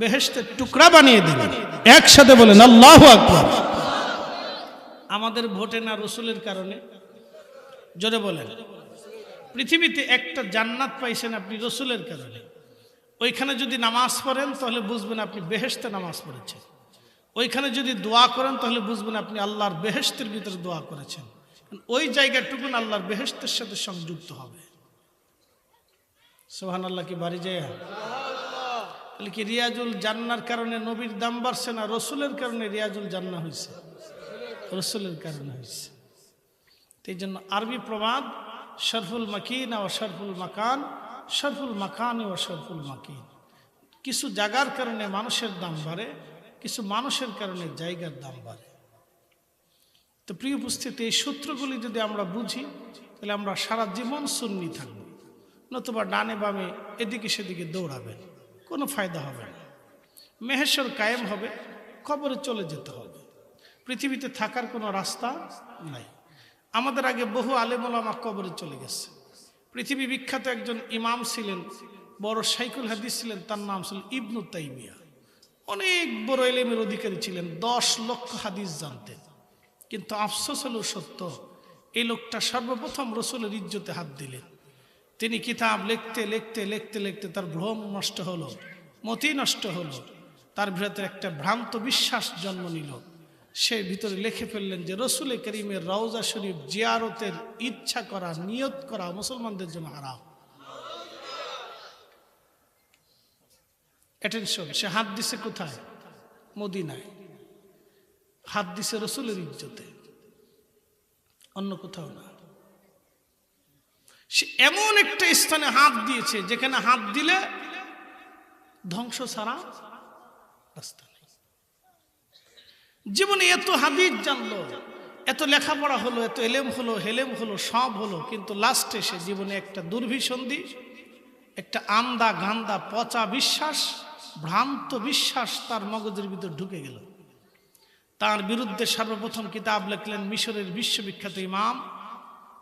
বেহেশতের টুকরা বানিয়ে দিলেন। একসাথে বলেন আল্লাহু আকবার। আমাদের ভোটে না, রসুলের কারণে। জোরে বলেন। পৃথিবীতে একটা জান্নাত পাইছেন আপনি রসুলের কারণে। ওইখানে যদি নামাজ পড়েন তাহলে বুঝবেন আপনি বেহেশতে নামাজ পড়েছেন। ওইখানে যদি দোয়া করেন তাহলে বুঝবেন আপনি আল্লাহর বেহেশতের ভিতরে দোয়া করেছেন। ওই জায়গাটুকুন আল্লাহর বেহেশতের সাথে সংযুক্ত হবে। সুবহানাল্লাহ কি বাড়ি যায়? তাহলে কি রিয়াজুল জান্নার কারণে নবীর দাম বাড়ছে না রসুলের কারণে রিয়াজুল জান্নাহ হয়েছে? রসুলের কারণে হয়েছে। এই জন্য আরবি প্রবাদ শরফুল মাকিন ও শরফুল মাকান, শরফুল মাকান ও শরফুল মাকিন। কিছু জায়গার কারণে মানুষের দাম বাড়ে, কিছু মানুষের কারণে জায়গার দাম বাড়ে। তো প্রিয় উপস্থিতি, এই সূত্রগুলি যদি আমরা বুঝি তাহলে আমরা সারা জীবন সুন্নি থাকবো, নতুবা ডানে বামে এদিকে সেদিকে দৌড়াবেন, কোনো ফায়দা হবে না। মেহেশ্বর কায়েম হবে, কবরে চলে যেতে হবে। পৃথিবীতে থাকার কোনো রাস্তা নাই। আমাদের আগে বহু আলেম ওলামা কবরে চলে গেছে। পৃথিবী বিখ্যাত একজন ইমাম ছিলেন, বড় শাইখুল হাদিস ছিলেন, তার নাম ছিল ইবনু তাইমিয়া। অনেক বড় ইলমের অধিকারী ছিলেন, 10 লক্ষ হাদিস জানতেন। কিন্তু আফসোস হলো সত্য, এই লোকটা সর্বপ্রথম রসুলের ইজ্জতে হাত দিলেন। তিনি কিতাব লিখতে লিখতে লিখতে লিখতে তার ভ্রম নষ্ট হলো, মতি নষ্ট হলো, তার ভিতরে একটা ভ্রান্ত বিশ্বাস জন্ম নিল। সে ভিতরে লিখে ফেললেন যে রসুল করিমের রওজা শরীফ জিয়ারতের ইচ্ছা করা, নিয়ত করা মুসলমানদের জন্য হারাম। অ্যাটেনশন, সে হাত দিছে কোথায়? মদিনায়। হাত দিছে রসুলের ইজ্জতে, অন্য কোথাও না। সে এমন একটা স্থানে হাত দিয়েছে যেখানে হাত দিলে ধ্বংস ছাড়া রাস্তা নেই। জীবনে এত হাদিস জানলো, এত লেখাপড়া হলো, এত এলেম হলো, হেলেম হলো, সব হলো, কিন্তু লাস্টে সে জীবনে একটা দুর্ভিসন্ধি, একটা আন্দা গান্দা পচা বিশ্বাস, ভ্রান্ত বিশ্বাস তার মগজের ভিতর ঢুকে গেল। তার বিরুদ্ধে সর্বপ্রথম কিতাব লিখলেন মিশরের বিশ্ববিখ্যাত ইমাম,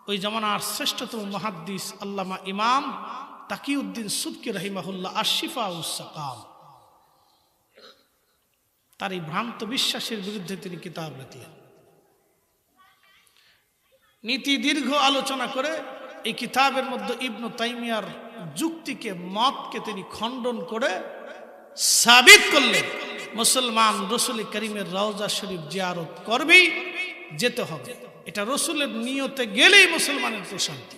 ওই জামানার শ্রেষ্ঠতম মুহাদ্দিস আল্লামা ইমাম তাকিউদ্দিন সুবকি রাহিমাহুল্লাহ আশিফা উস সাকাম। তার এই ভ্রান্ত বিশ্বাসের বিরুদ্ধে তিনি কিতাব লিখলেন। নীতি দীর্ঘ আলোচনা করে এই কিতাবের মধ্যে ইবনু তাইমিয়ার যুক্তিকে, মতকে তিনি খণ্ডন করে সাবিত করলেন মুসলমান রসুল করিমের রওজা শরীফ জিয়ারত করবেই, যেতে হবে। এটা রসুলের নিয়তে গেলেই মুসলমানের প্রশান্তি।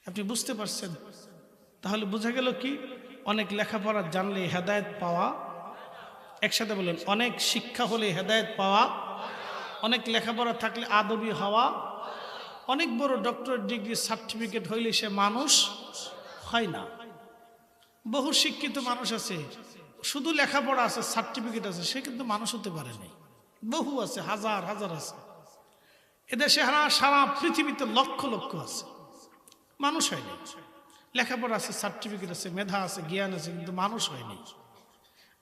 আপনি বুঝতে পারছেন? তাহলে বোঝা গেল কি, অনেক লেখাপড়া জানলে হেদায়েত পাওয়া, একসাথে বলেন, অনেক শিক্ষা হলে হেদায়েত পাওয়া, অনেক লেখাপড়া থাকলে আদবি হওয়া, অনেক বড় ডক্টরেট ডিগ্রি সার্টিফিকেট হইলে সে মানুষ হয় না। বহু শিক্ষিত মানুষ আছে, শুধু লেখাপড়া আছে, সার্টিফিকেট আছে, সে কিন্তু মানুষ হতে পারে নাই। বহু আছে, হাজার হাজার আছে। এদেশে সারা পৃথিবীতে লক্ষ লক্ষ আছে, মানুষ হয়নি। লেখাপড়া আছে, সার্টিফিকেট আছে, মেধা আছে, জ্ঞান আছে, কিন্তু মানুষ হয়নি।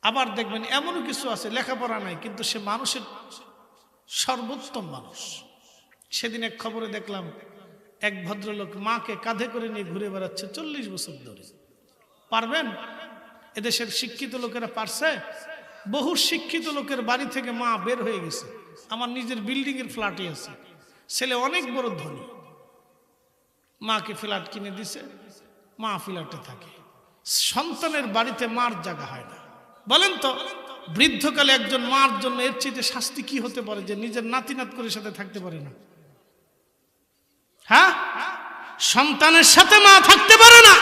আবার দেখবেন এমনও কিছু আছে লেখাপড়া নাই, কিন্তু সে মানুষের সর্বোত্তম মানুষ। সেদিন এক খবরে দেখলাম এক ভদ্রলোক মাকে কাঁধে করে নিয়ে ঘুরে বেড়াচ্ছে 40 বছর ধরে। পারবেন? এদেশের শিক্ষিত লোকেরা পারছে? বহু শিক্ষিত লোকের বাড়ি থেকে মা বের হয়ে গেছে। আমার নিজের বিল্ডিং এর ফ্ল্যাটে আছে, ছেলে অনেক বড় ধনী, মাকে ফ্ল্যাট কিনে দিছে, মা ফ্ল্যাটে থাকে, সন্তানের বাড়িতে মার জায়গা হয় না। বলেন তো বৃদ্ধকালে একজন মার জন্য এর চেয়ে শাস্তি কি হতে পারে যে নিজের নাতি নাত করে সাথে থাকতে পারে না? হ্যাঁ, সন্তানের সাথে মা থাকতে পারে না,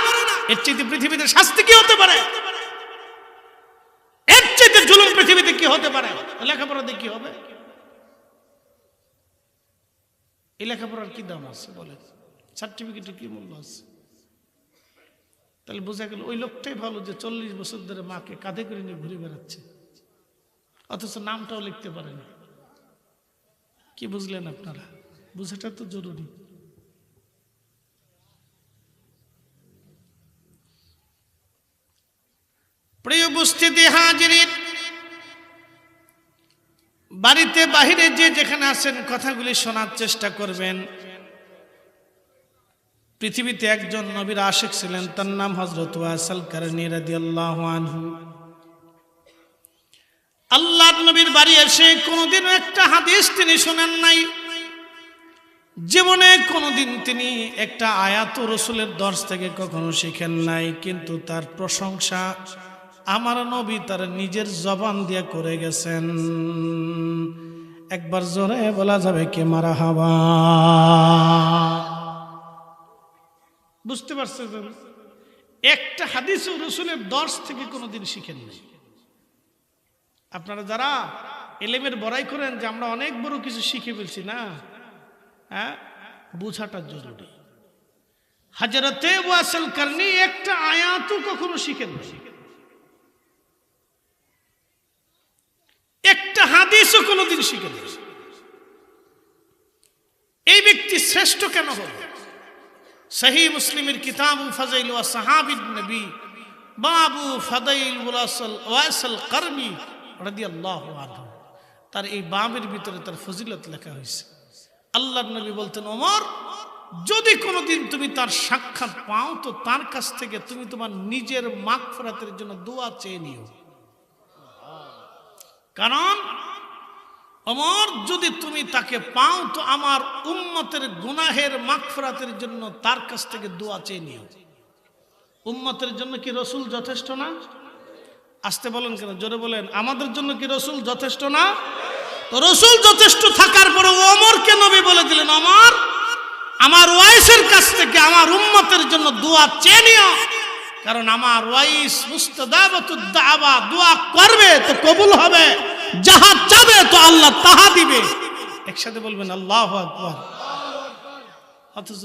এর চেয়ে পৃথিবীতে শাস্তি কি হতে পারে? এর চেয়ে জুলুম পৃথিবীতে কি হতে পারে? লেখাপড়া দিয়ে কি হবে? এই লেখাপড়ার কি দাম আছে বলেন? সার্টিফিকেটের কি মূল্য আছে? তাহলে বোঝা গেল ওই লোকটাই ভালো যে 40 বছর ধরে মাকে কাঁধে করে নিয়ে ঘুরে বেড়াচ্ছে, অথচ নামটাও লিখতে পারে না। কি বুঝলেন আপনারা? বুঝাটা তো জরুরি। প্রিয় উপস্থিতি হাজিরিন, বাড়িতে বাহিরে যে যেখানে আছেন কথাগুলি শোনার চেষ্টা করবেন। পৃথিবীতে একজন নবীর আশিক ছিলেন, তার নাম হযরত ওয়াসিল কারনী রাদিয়াল্লাহু আনহু। আল্লাহর নবীর বাড়ি এসে কোনোদিন একটা হাদিস তিনি শুনেন নাই, জীবনে কোনোদিন তিনি একটা আয়াত রাসূলের দর্শ থেকে কখনো শিখেন নাই, কিন্তু তার প্রশংসা আমার নবী তার নিজের জবান দিয়ে করে গেছেন। একবার জোরে বলা যাবে কি মারহাবা? বুঝতে পারছেন? একটা হাদিস রাসূলের দর্শ থেকে কোনোদিন শিখেন নাই। আপনারা যারা ইলমের বড়াই করেন যে আমরা অনেক বড় কিছু শিখে ফেলছি, না, হ্যাঁ, বুঝাটা জরুরি। হযরতে ওয়াসিল কারনী একটা আয়াতও কখনো শিখেন না, একটা হাদিসও কোনোদিন শিখেন না। এই ব্যক্তি শ্রেষ্ঠ কেন হল? সহিহ মুসলিমের কিতাবু ফাযাইল ওয়া সাহাবীন নবী বাবু ফাদাইল ওয়াসিল কারনী রাদিয়াল্লাহু আনহু, তার এই বাবের ভিতরে তার ফজিলত লেখা হয়েছে। আল্লাহর নবী বলতেন, ওমর যদি কোনোদিন তুমি তার সাক্ষাৎ পাও তো তার কাছ থেকে তুমি তোমার নিজের মাগফিরাতের জন্য দোয়া চেয়ে নিও। কারণ ওমর যদি তুমি তাকে পাও তো আমার উম্মতের গুনাহের মাগফিরাতের জন্য তার কাছ থেকে দোয়া চেয়ে নিও। উম্মতের জন্য কি রাসূল যথেষ্ট না? আসতে বলেন কেন? জোরে বলেন, আমাদের জন্য কি রাসূল যথেষ্ট না? তো রাসূল যথেষ্ট থাকার পরে ওমরকে নবী বলে দিলেন, ওমর আমার ওয়াইসের কাছ থেকে আমার উম্মতের জন্য দোয়া চেয়ে নিও, কারণ আমার ওয়াইস মুস্তাজাবাতুদ দাওয়া, দোয়া করবে তো কবুল হবে, যাহা চাবে তো আল্লাহ তাহা দিবে। একসাথে বলবেন আল্লাহু আকবার। অথচ